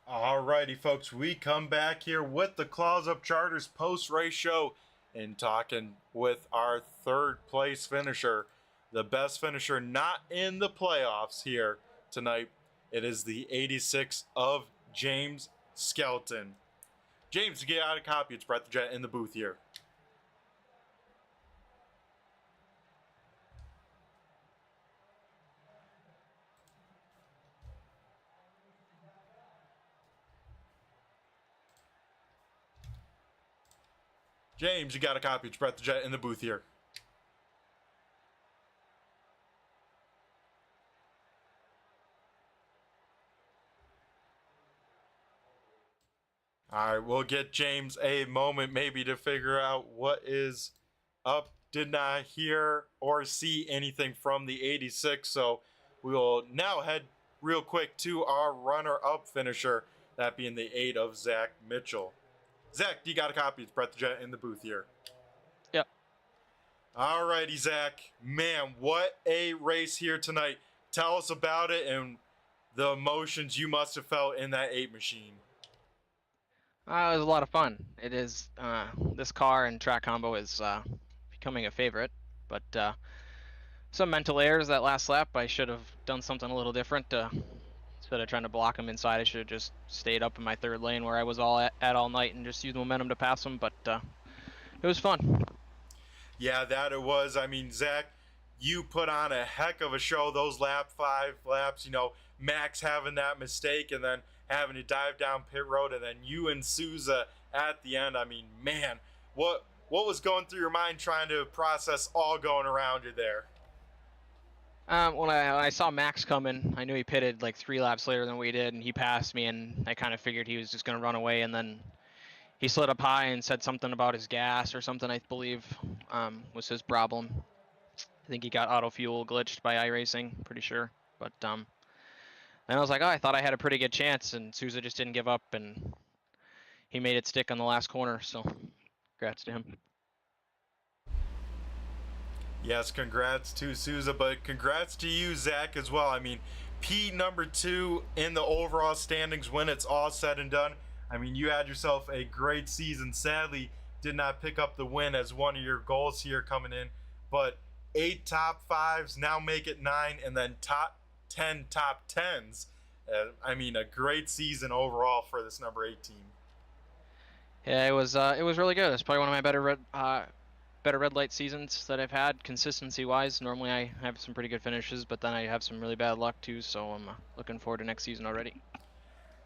Alrighty, folks, we come back here with the Claws Up Charters post-race show and talking with our third place finisher, the best finisher not in the playoffs here tonight. It is the 86 of James Skelton. James, to get out a copy, it's Brett the Jet in the booth here. James, you got a copy, it's Brett the Jet in the booth here. All right, we'll get James a moment maybe to figure out what is up. Did not hear or see anything from the 86, so we will now head real quick to our runner-up finisher, that being the 8 of Zach Mitchell. Zach, you got a copy? It's Brett the Jet in the booth here. Yep. All righty, Zach. Man, what a race here tonight. Tell us about it and the emotions you must have felt in that 8 machine. It was a lot of fun. It is, this car and track combo is becoming a favorite, but some mental errors that last lap. I should have done something a little different. Instead of trying to block them inside, I should have just stayed up in my third lane where I was all at all night and just used momentum to pass them, but it was fun. Yeah, that it was. I mean, Zach, you put on a heck of a show those 5 laps, you know, Max having that mistake and then having to dive down pit road, and then you and Souza at the end. I mean, man, what was going through your mind trying to process all going around you there? When I saw Max coming, I knew he pitted like 3 laps later than we did, and he passed me, and I kind of figured he was just going to run away, and then he slid up high and said something about his gas or something, I believe, was his problem. I think he got auto fuel glitched by iRacing, pretty sure. But then I was like, oh, I thought I had a pretty good chance, and Souza just didn't give up, and he made it stick on the last corner, so congrats to him. Yes, congrats to Souza, but congrats to you, Zach, as well. I mean, P number 2 in the overall standings when it's all said and done. I mean, you had yourself a great season. Sadly, did not pick up the win as one of your goals here coming in, but 8 top 5s, now make it 9, and then top 10 top 10s. I mean, a great season overall for this number 8 team. Yeah, it was really good. It's probably one of my better red light seasons that I've had consistency wise. Normally I have some pretty good finishes, but then I have some really bad luck too, so I'm looking forward to next season already.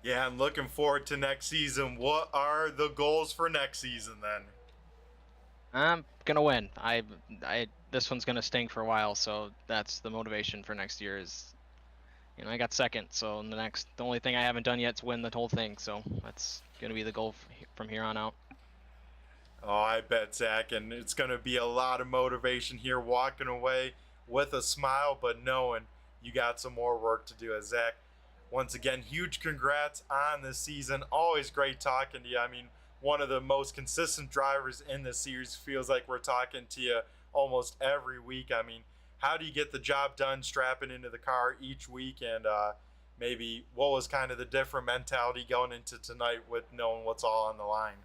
Yeah, I'm looking forward to next season. What are the goals for next season then? I'm gonna win. This one's gonna stink for a while, so that's the motivation for next year. Is, you know, I got second, so the only thing I haven't done yet is win the whole thing. So that's gonna be the goal from here on out. Oh, I bet, Zach, and it's gonna be a lot of motivation here, walking away with a smile, but knowing you got some more work to do. As Zach, once again, huge congrats on this season. Always great talking to you. I mean, one of the most consistent drivers in this series. Feels like we're talking to you almost every week. I mean, how do you get the job done strapping into the car each week? And maybe what was kind of the different mentality going into tonight with knowing what's all on the line?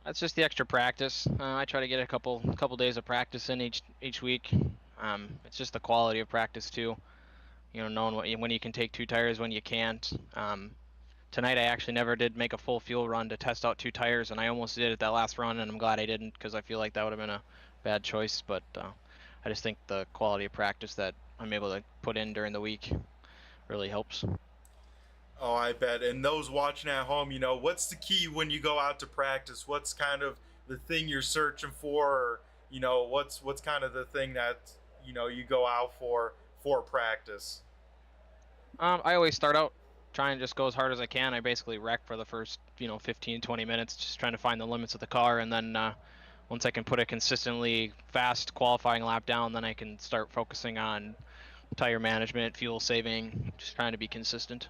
That's just the extra practice. I try to get a couple days of practice in each week. It's just the quality of practice too. You know, knowing when you can take 2 tires, when you can't. Tonight I actually never did make a full fuel run to test out 2 tires, and I almost did at that last run, and I'm glad I didn't, because I feel like that would have been a bad choice. But I just think the quality of practice that I'm able to put in during the week really helps. Oh, I bet. And those watching at home, you know, what's the key when you go out to practice? What's kind of the thing you're searching for? Or, you know, what's kind of the thing that, you know, you go out for practice? I always start out trying to just go as hard as I can. I basically wreck for the first, 15, 20 minutes, just trying to find the limits of the car. And then once I can put a consistently fast qualifying lap down, then I can start focusing on tire management, fuel saving, just trying to be consistent.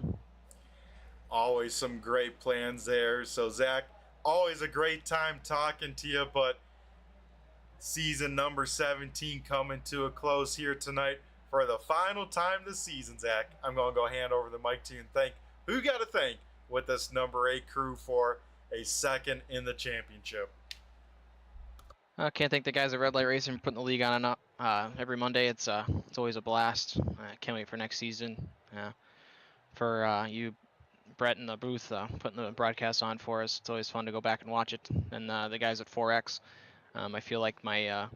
Always some great plans there. So, Zach, always a great time talking to you, but season number 17 coming to a close here tonight for the final time this season, Zach. I'm going to go hand over the mic to you and thank who you got to thank with this number 8 crew for a second in the championship. I can't thank the guys at Red Light Racing for putting the league on every Monday. It's always a blast. I can't wait for next season. for you, Brett, in the booth, putting the broadcast on for us. It's always fun to go back and watch it. And the guys at 4X, I feel like my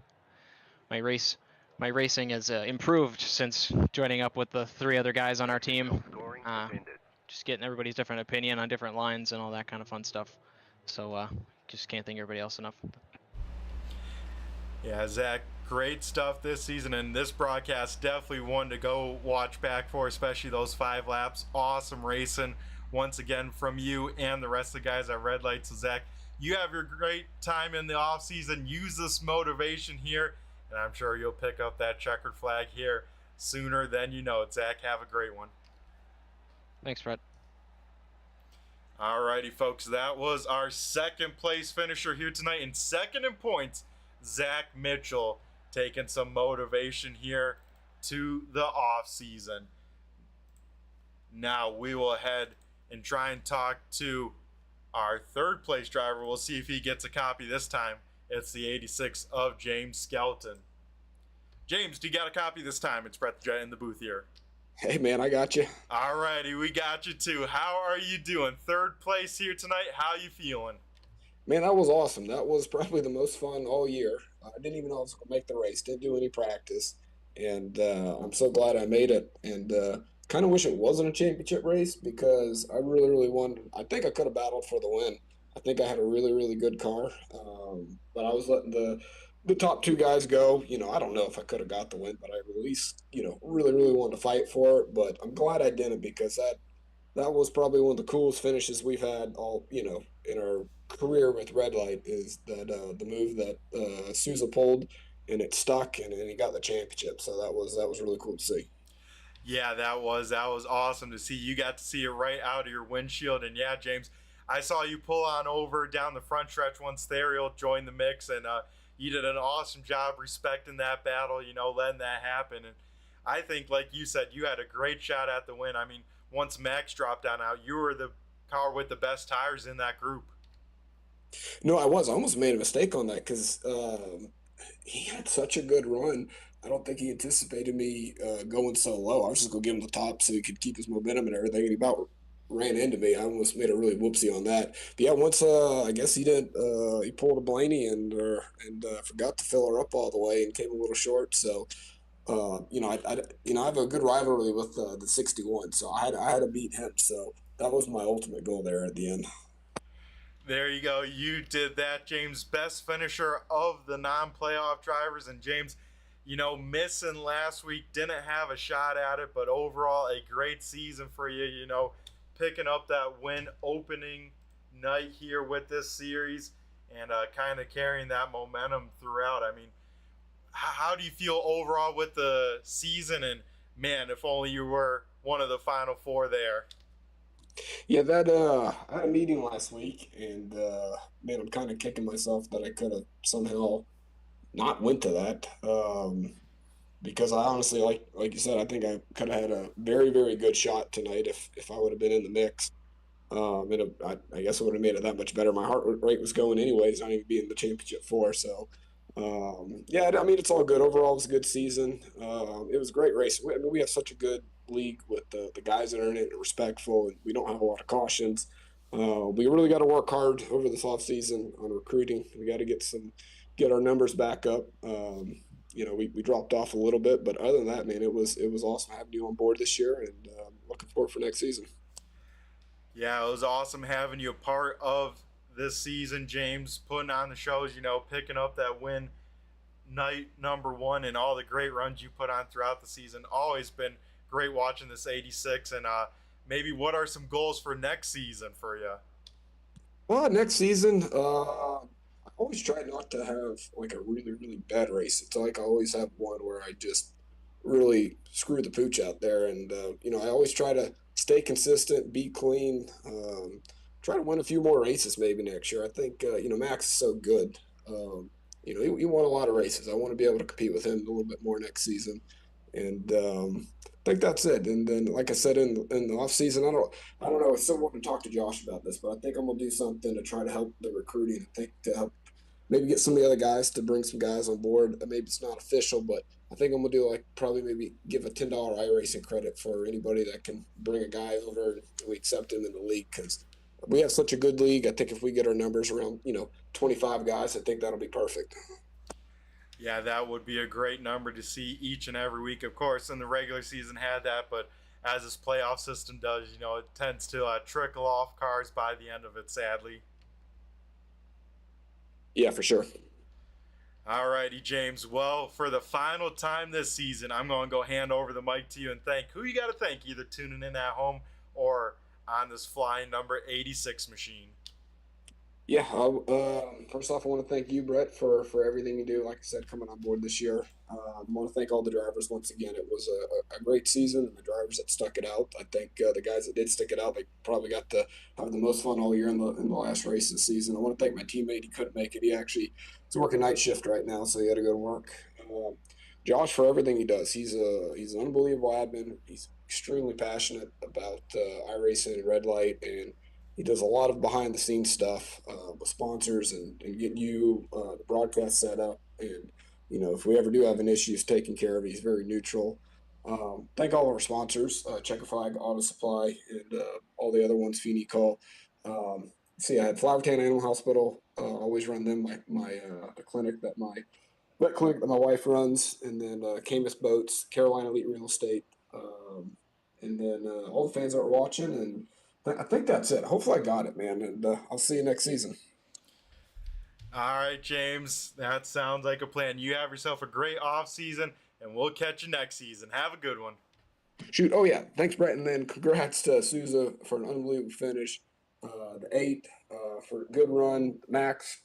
racing has improved since joining up with the 3 other guys on our team. Just getting everybody's different opinion on different lines and all that kind of fun stuff. So just can't thank everybody else enough. Yeah, Zach, great stuff this season, and this broadcast definitely one to go watch back for, especially those 5 laps. Awesome racing once again from you and the rest of the guys at Red Light. So Zach, you have your great time in the off season. Use this motivation here, and I'm sure you'll pick up that checkered flag here sooner than you know it. Zach, have a great one. Thanks, Brett. Alrighty, folks, that was our second place finisher here tonight, and second in points, Zach Mitchell, taking some motivation here to the off season. Now we will head and try and talk to our third place driver. We'll see if he gets a copy this time. It's the 86 of James Skelton. James, do you got a copy this time? It's Brett the Jet in the booth here. Hey, man, I got you. All righty, we got you too. How are you doing? Third place here tonight. How you feeling? Man, that was awesome. That was probably the most fun all year. I didn't even know I was going to make the race. Didn't do any practice. And I'm so glad I made it. And kind of wish it wasn't a championship race because I really, really wanted. I think I could have battled for the win. I think I had a really, really good car. But I was letting the top 2 guys go. You know, I don't know if I could have got the win, but I at least, you know, really, really wanted to fight for it. But I'm glad I didn't because that was probably one of the coolest finishes we've had all, you know, in our career with Red Light is that the move that Sousa pulled and it stuck and he got the championship. So that was really cool to see. Yeah, that was awesome to see. You got to see it right out of your windshield. And yeah, James, I saw you pull on over down the front stretch once Therial joined the mix, and you did an awesome job respecting that battle, you know, letting that happen. And I think, like you said, you had a great shot at the win. I mean, once Max dropped down out, you were the car with the best tires in that group. No, I almost made a mistake on that because he had such a good run. I don't think he anticipated me going so low. I was just going to give him the top so he could keep his momentum and everything. And he about ran into me. I almost made a really whoopsie on that. But yeah, once I guess he did, he pulled a Blaney and forgot to fill her up all the way and came a little short. So, you know, I have a good rivalry with the 61, so I had to beat him. So that was my ultimate goal there at the end. There you go. You did that, James. Best finisher of the non-playoff drivers. And James, you know, missing last week, didn't have a shot at it, but overall a great season for you, you know, picking up that win opening night here with this series and kind of carrying that momentum throughout. I mean, how do you feel overall with the season? And man, if only you were one of the final 4 there. Yeah, I had a meeting last week, and man, I'm kind of kicking myself that I could have somehow not went to that because I honestly, like you said, I think I could have had a very, very good shot tonight if I would have been in the mix. I guess it would have made it that much better. My heart rate was going anyways. I didn't even be in the championship 4, so yeah, I mean, it's all good. Overall, it was a good season. It was a great race. I mean, we have such a good league with the guys that are in it, respectful, and we don't have a lot of cautions. We really got to work hard over this off season on recruiting. We got to get our numbers back up. You know, we dropped off a little bit, but other than that, man, it was awesome having you on board this year, and looking forward for next season. Yeah, it was awesome having you a part of this season, James, putting on the shows, you know, picking up that win night number 1 and all the great runs you put on throughout the season. Always been great watching this 86. And maybe what are some goals for next season for you? Well, next season, I always try not to have like a really, really bad race. It's like I always have one where I just really screw the pooch out there. And, you know, I always try to stay consistent, be clean, try to win a few more races maybe next year. I think, you know, Max is so good. You know, he won a lot of races. I want to be able to compete with him a little bit more next season. And I think that's it. And then, like I said, in the off season, I don't know. I still want to talk to Josh about this, but I think I'm going to do something to try to help the recruiting. I think to help maybe get some of the other guys to bring some guys on board. Maybe it's not official, but I think I'm gonna do like probably maybe give a $10 iRacing credit for anybody that can bring a guy over and we accept him in the league because we have such a good league. I think if we get our numbers around 25 guys, I think that'll be perfect. Yeah, that would be a great number to see each and every week. Of course, in the regular season had that, but as this playoff system does, it tends to trickle off cars by the end of it, sadly. Yeah, for sure. Alrighty, James. Well, for the final time this season, I'm going to go hand over the mic to you and thank who you got to thank, either tuning in at home or on this flying number 86 machine. Yeah, first off, I want to thank you, Brett, for everything you do. Like I said, coming on board this year. I want to thank all the drivers once again. It was a great season, and the drivers that stuck it out. I think the guys that did stick it out, they probably got to have the most fun all year in the last race of the season. I want to thank my teammate. He couldn't make it. He actually is working night shift right now, so he had to go to work. Josh, for everything he does, he's an unbelievable admin. He's extremely passionate about iRacing and red light, and he does a lot of behind the scenes stuff with sponsors and getting you the broadcast set up. And, if we ever do have an issue, he's taken care of. He's very neutral. Thank all of our sponsors, Checkered Flag, Auto Supply, and all the other ones, Feeney Call. See, I had Flowertown Animal Hospital. Always run them, my clinic that my vet clinic that my wife runs. And then Camus Boats, Carolina Elite Real Estate. And then all the fans that were watching, and I think that's it. Hopefully I got it, man, and I'll see you next season. All right, James. That sounds like a plan. You have yourself a great off season, and we'll catch you next season. Have a good one. Shoot. Oh, yeah. Thanks, Brett. And then congrats to Souza for an unbelievable finish. The 8 for a good run. Max,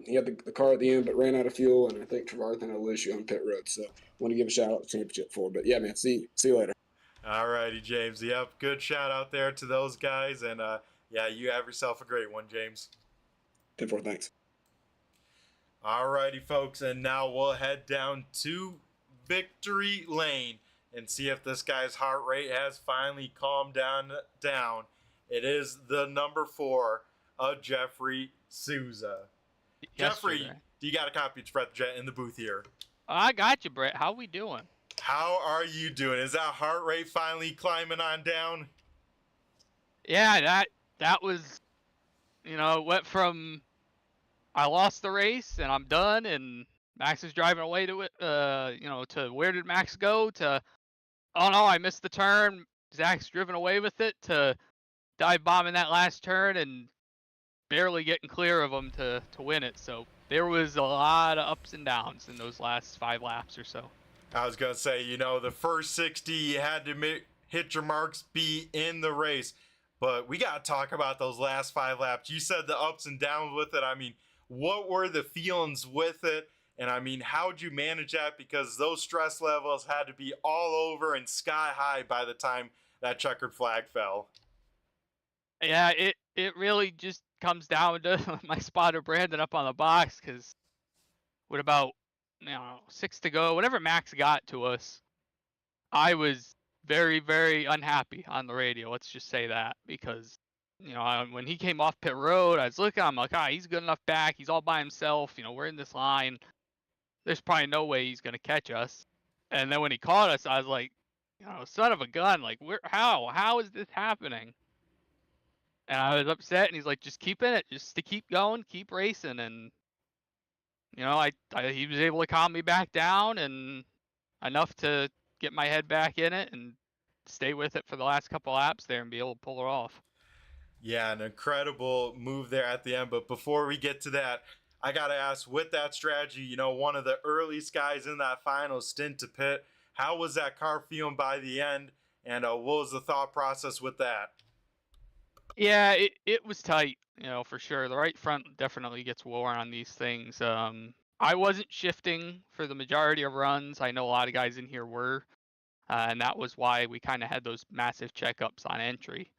he had the car at the end, but ran out of fuel, and I think Trevarthen had a little issue on pit road. So I want to give a shout out to championship for. But, yeah, man, see you later. All righty, James. Yep, good shout out there to those guys. And, yeah, you have yourself a great one, James. 10-4, thanks. All righty, folks. And now we'll head down to Victory Lane and see if this guy's heart rate has finally calmed down. It is the number 4 of Jeffrey Souza. Yesterday. Jeffrey, do you got a copy of Brett Jet in the booth here? I got you, Brett. How we doing? How are you doing? Is that heart rate finally climbing on down? Yeah, that was, it went from I lost the race and I'm done and Max is driving away to it, to where did Max go, to, oh no, I missed the turn, Zach's driven away with it, to dive bombing that last turn and barely getting clear of him to win it. So there was a lot of ups and downs in those last 5 laps or so. I was going to say, the first 60, you had to hit your marks, be in the race. But we got to talk about those last 5 laps. You said the ups and downs with it. I mean, what were the feelings with it? And, I mean, how'd you manage that? Because those stress levels had to be all over and sky high by the time that checkered flag fell. Yeah, it really just comes down to my spotter Brandon up on the box, because with about 6 to go, whenever Max got to us, I was very, very unhappy on the radio. Let's just say that, because when he came off pit road, I was looking, I'm like, he's good enough back. He's all by himself. We're in this line. There's probably no way he's gonna catch us. And then when he caught us, I was like, son of a gun, like, how is this happening? And I was upset, and he's like, just keep in it, just to keep going, keep racing. And he was able to calm me back down and enough to get my head back in it and stay with it for the last couple laps there and be able to pull it off. Yeah, an incredible move there at the end. But before we get to that, I got to ask, with that strategy, one of the earliest guys in that final stint to pit, how was that car feeling by the end? And what was the thought process with that? Yeah, it was tight, for sure. The right front definitely gets worn on these things. I wasn't shifting for the majority of runs. I know a lot of guys in here were, and that was why we kind of had those massive checkups on entry.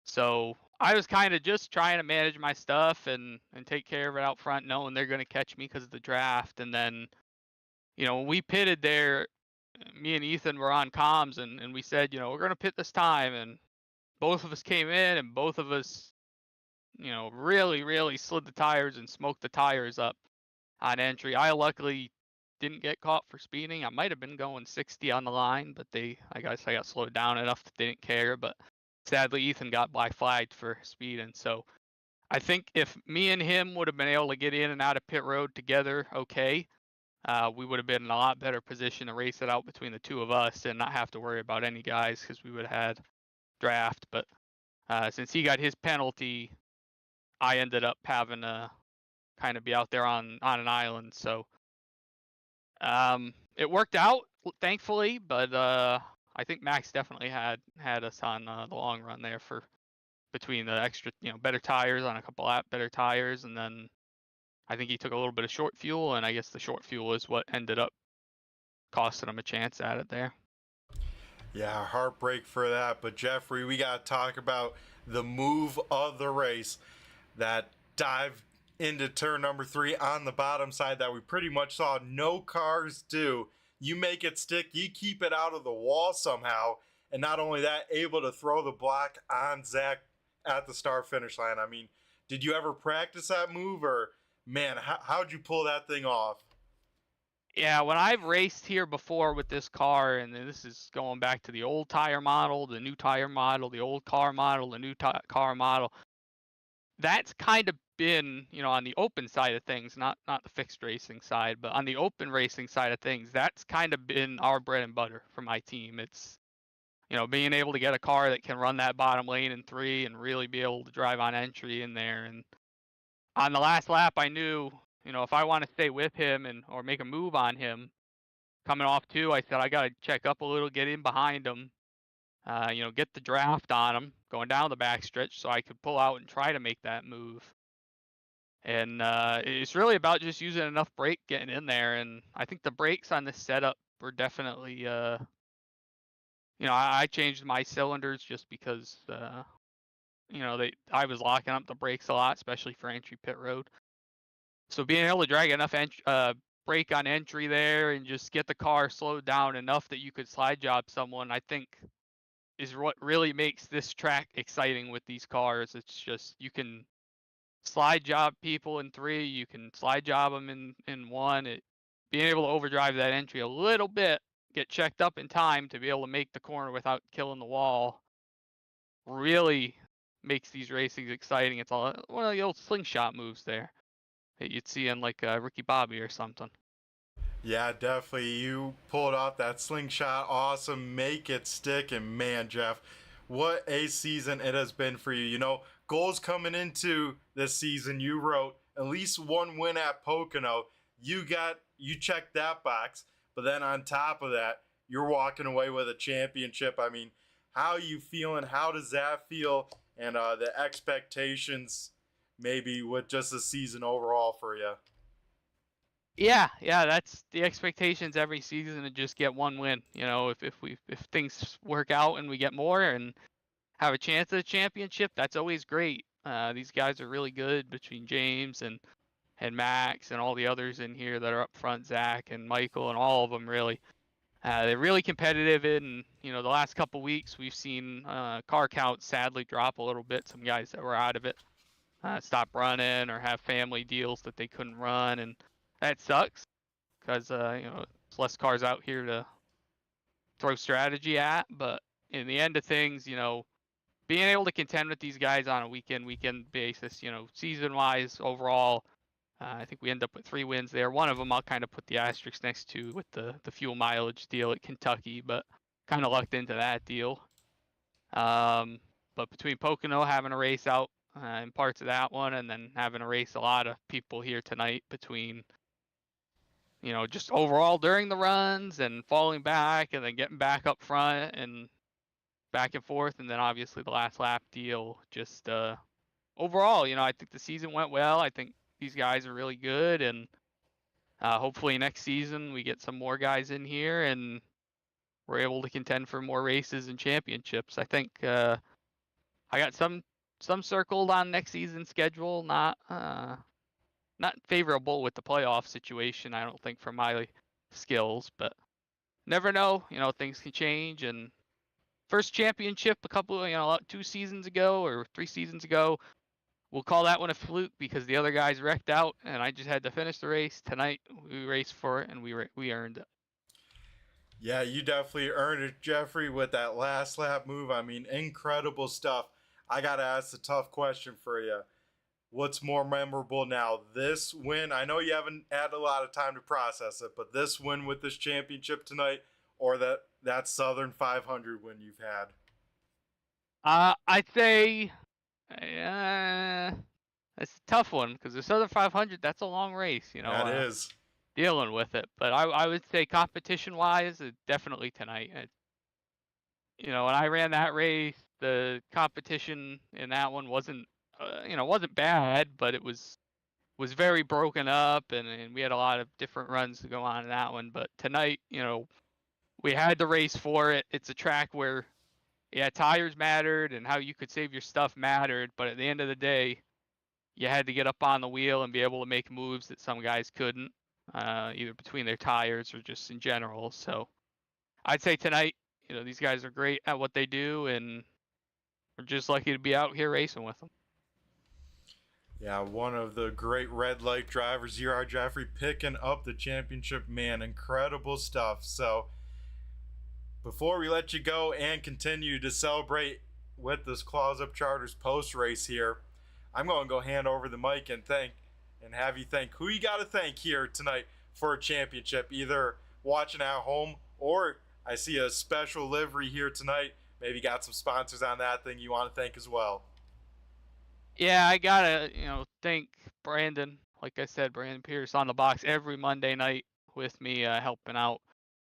So I was kind of just trying to manage my stuff and take care of it out front, knowing they're going to catch me because of the draft. And then, when we pitted there, me and Ethan were on comms, and we said, we're going to pit this time. And both of us came in, and both of us, really, really slid the tires and smoked the tires up on entry. I luckily didn't get caught for speeding. I might have been going 60 on the line, but I guess I got slowed down enough that they didn't care. But sadly, Ethan got black flagged for speeding. So I think if me and him would have been able to get in and out of pit road together, okay, we would have been in a lot better position to race it out between the two of us and not have to worry about any guys because we would have had draft. But since he got his penalty, I ended up having to kind of be out there on an island. So it worked out, thankfully, but I think Max definitely had us on the long run there for between the extra, better tires on a couple better tires, and then I think he took a little bit of short fuel, and I guess the short fuel is what ended up costing him a chance at it there. Yeah, heartbreak for that. But Jeffrey, we got to talk about the move of the race that dived into turn number 3 on the bottom side that we pretty much saw no cars do. You make it stick, you keep it out of the wall somehow, and not only that, able to throw the block on Zach at the start finish line. I mean, did you ever practice that move, or man, how'd you pull that thing off? Yeah, when I've raced here before with this car, and this is going back to the old tire model, the new tire model, the old car model, the new car model, that's kind of been, on the open side of things, not the fixed racing side, but on the open racing side of things, that's kind of been our bread and butter for my team. It's, being able to get a car that can run that bottom lane in 3 and really be able to drive on entry in there. And on the last lap, I knew, if I want to stay with him or make a move on him coming off 2, I said, I got to check up a little, get in behind him, get the draft on him going down the backstretch so I could pull out and try to make that move. And it's really about just using enough brake getting in there. And I think the brakes on this setup were definitely, I changed my cylinders just because, I was locking up the brakes a lot, especially for entry pit road. So being able to drag enough brake on entry there and just get the car slowed down enough that you could slide job someone, I think is what really makes this track exciting with these cars. It's just, you can slide job people in 3, you can slide job them in 1. Being able to overdrive that entry a little bit, get checked up in time to be able to make the corner without killing the wall, really makes these racings exciting. It's all one of the old slingshot moves there that you'd see in like Ricky Bobby or something. Yeah, definitely. You pulled off that slingshot. Awesome. Make it stick. And man, Jeff, what a season it has been for you. Goals coming into this season, you wrote at least 1 win at Pocono. You checked that box. But then on top of that, you're walking away with a championship. I mean, how are you feeling? How does that feel? And the expectations maybe with just the season overall for you. Yeah, that's the expectations every season, to just get 1 win. If things work out and we get more and have a chance at a championship, that's always great. These guys are really good, between James and Max and all the others in here that are up front, Zach and Michael and all of them really. They're really competitive in, the last couple weeks we've seen car count sadly drop a little bit. Some guys that were out of it stop running or have family deals that they couldn't run, and that sucks because it's less cars out here to throw strategy at. But in the end of things, being able to contend with these guys on a weekend basis, season wise overall, I think we end up with 3 wins there. One of them I'll kind of put the asterisk next to with the fuel mileage deal at Kentucky, but kind of lucked into that deal. But between Pocono having a race out in parts of that one, and then having a race a lot of people here tonight between, just overall during the runs and falling back and then getting back up front and back and forth, and then obviously the last lap deal, just overall, I think the season went well. I think these guys are really good, and hopefully next season we get some more guys in here and we're able to contend for more races and championships. I think I got some circled on next season's schedule, not favorable with the playoff situation, I don't think, for my skills, but never know, things can change. And first championship a couple, 2 seasons ago or 3 seasons ago, we'll call that one a fluke because the other guys wrecked out, and I just had to finish the race. Tonight, we raced for it, and we earned it. Yeah, you definitely earned it, Jeffrey, with that last lap move. I mean, incredible stuff. I got to ask a tough question for you. What's more memorable now, this win? I know you haven't had a lot of time to process it, but this win with this championship tonight, or that Southern 500 win you've had? I'd say it's a tough one because the Southern 500, that's a long race, you know. That is. Dealing with it, but I would say competition-wise, definitely tonight. When I ran that race, the competition in that one wasn't bad, but it was very broken up, and we had a lot of different runs to go on in that one. But tonight, we had the race for it. It's a track where, yeah, tires mattered and how you could save your stuff mattered, but at the end of the day, you had to get up on the wheel and be able to make moves that some guys couldn't. Either between their tires or just in general. So I'd say tonight, these guys are great at what they do, and we're just lucky to be out here racing with them. Yeah, one of the great red light drivers you are, Jeffrey, picking up the championship, man. Incredible stuff. So before we let you go and continue to celebrate with this Claws Up Charters post race here, I'm going to go hand over the mic and have you thank who you got to thank here tonight for a championship, either watching at home or I see a special livery here tonight. Maybe got some sponsors on that thing you want to thank as well. Yeah, I got to, thank Brandon. Like I said, Brandon Pierce on the box every Monday night with me, helping out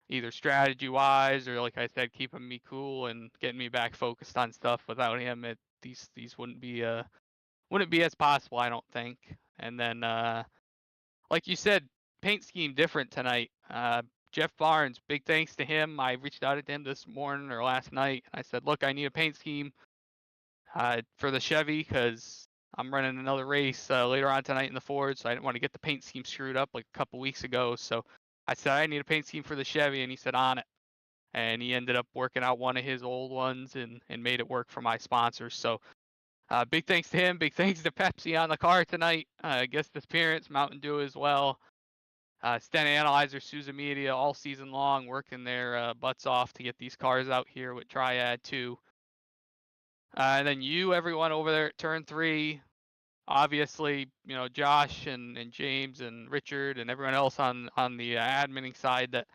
either strategy-wise or, like I said, keeping me cool and getting me back focused on stuff. Without him, these wouldn't be as possible, I don't think. And then, like you said, paint scheme different tonight. Jeff Barnes, big thanks to him. I reached out to him this morning or last night. I said, look, I need a paint scheme for the Chevy because I'm running another race later on tonight in the Ford, so I didn't want to get the paint scheme screwed up like a couple weeks ago. So I said, I need a paint scheme for the Chevy, and he said, on it. And he ended up working out one of his old ones and made it work for my sponsors. So big thanks to him. Big thanks to Pepsi on the car tonight. Guest appearance, Mountain Dew as well. Sten Analyzer, Sousa Media, all season long, working their butts off to get these cars out here with Triad 2. And then everyone over there at Turn 3. Obviously, Josh and James and Richard and everyone else on the adminning side that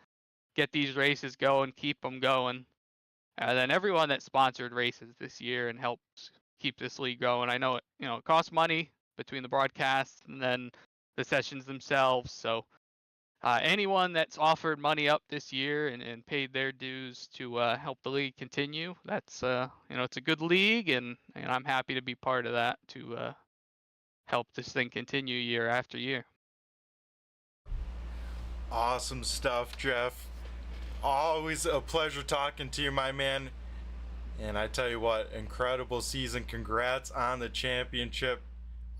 get these races going, keep them going. And then everyone that sponsored races this year and helps keep this league going. I know it costs money between the broadcasts and then the sessions themselves. So anyone that's offered money up this year and paid their dues to help the league continue, that's it's a good league, and I'm happy to be part of that to help this thing continue year after year. Awesome stuff, Jeff. Always a pleasure talking to you, my man. And I tell you what, incredible season. Congrats on the championship.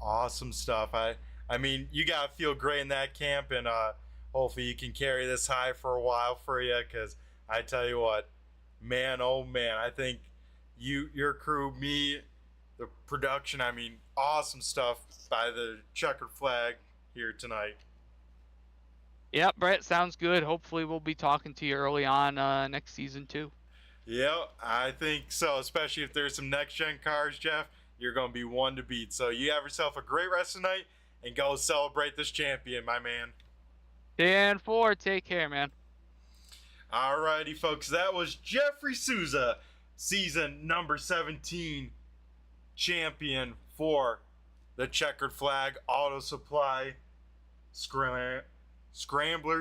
Awesome stuff. I mean, you got to feel great in that camp, and hopefully you can carry this high for a while for you, because I tell you what, man, oh man, I think your crew, me, the production, I mean, awesome stuff by the Checkered Flag here tonight. Yep, Brett, sounds good. Hopefully we'll be talking to you early on next season too. Yeah, I think so, especially if there's some next-gen cars, Jeff. You're going to be one to beat. So you have yourself a great rest of the night, and go celebrate this champion, my man. 10-4, take care, man. Alrighty, folks, that was Jeffrey Sousa, season number 17 champion for the Checkered Flag Auto Supply Scrambler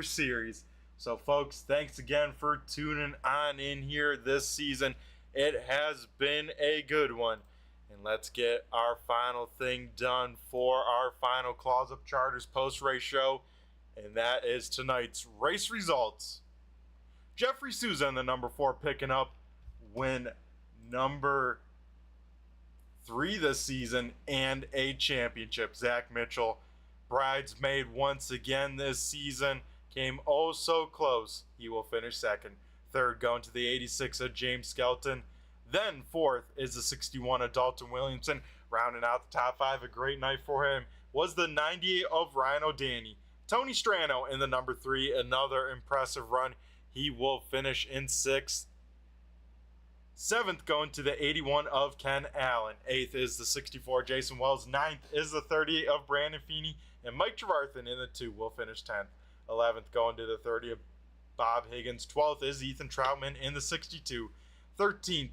Series. So, folks, thanks again for tuning on in here this season. It has been a good one. And let's get our final thing done for our final Claws Up Charters post-race show. And that is tonight's race results. Jeffrey Sousa in the number 4 picking up win number 3 this season and a championship. Zach Mitchell, bridesmaid once again this season, came oh so close. He will finish second. Third going to the 86 of James Skelton. Then fourth is the 61 of Dalton Williamson. Rounding out the top 5, a great night for him was the 98 of Ryan O'Danny. Tony Strano in the number 3, another impressive run. He will finish in 6th. 7th going to the 81 of Ken Allen. 8th is the 64 Jason Wells. 9th is the 38 of Brandon Feeney. And Mike Trevarthen in the 2 will finish 10th. 11th going to the 30 of Bob Higgins. 12th is Ethan Troutman in the 62. 13th,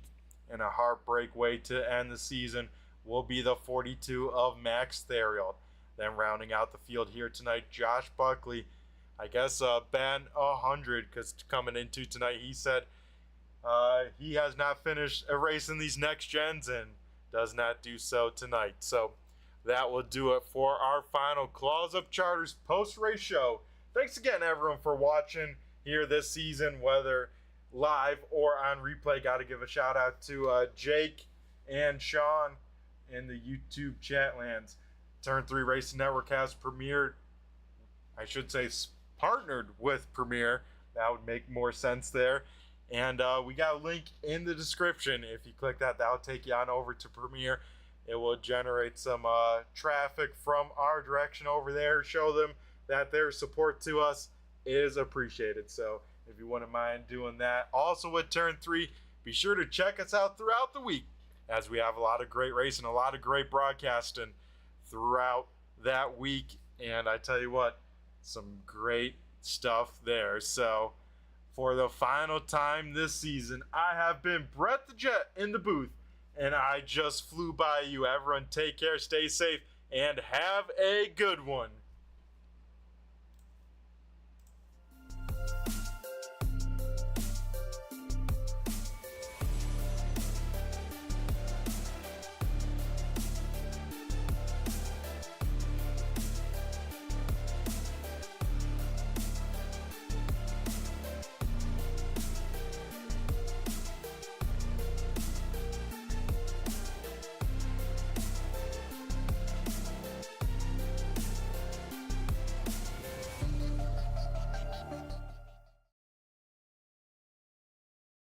in a heartbreak way to end the season, will be the 42 of Max Theriault. Then rounding out the field here tonight, Josh Buckley. I guess ban 100, because coming into tonight he said he has not finished erasing these next gens and does not do so tonight. So that will do it for our final Claws Up Charters post-race show. Thanks again, everyone, for watching here this season, whether live or on replay. Got to give a shout out to Jake and Sean in the YouTube chat lands. Turn 3 Racing Network has premiered, I should say partnered with Premiere. That would make more sense there. And we got a link in the description. If you click that, that'll take you on over to Premiere. It will generate some traffic from our direction over there. Show them that their support to us is appreciated. So if you wouldn't mind doing that. Also with Turn 3, be sure to check us out throughout the week, as we have a lot of great racing, a lot of great broadcasting throughout that week. And I tell you what, some great stuff there. So for the final time this season, I have been Brett the Jet in the booth, and I just flew by you. Everyone take care, stay safe, and have a good one.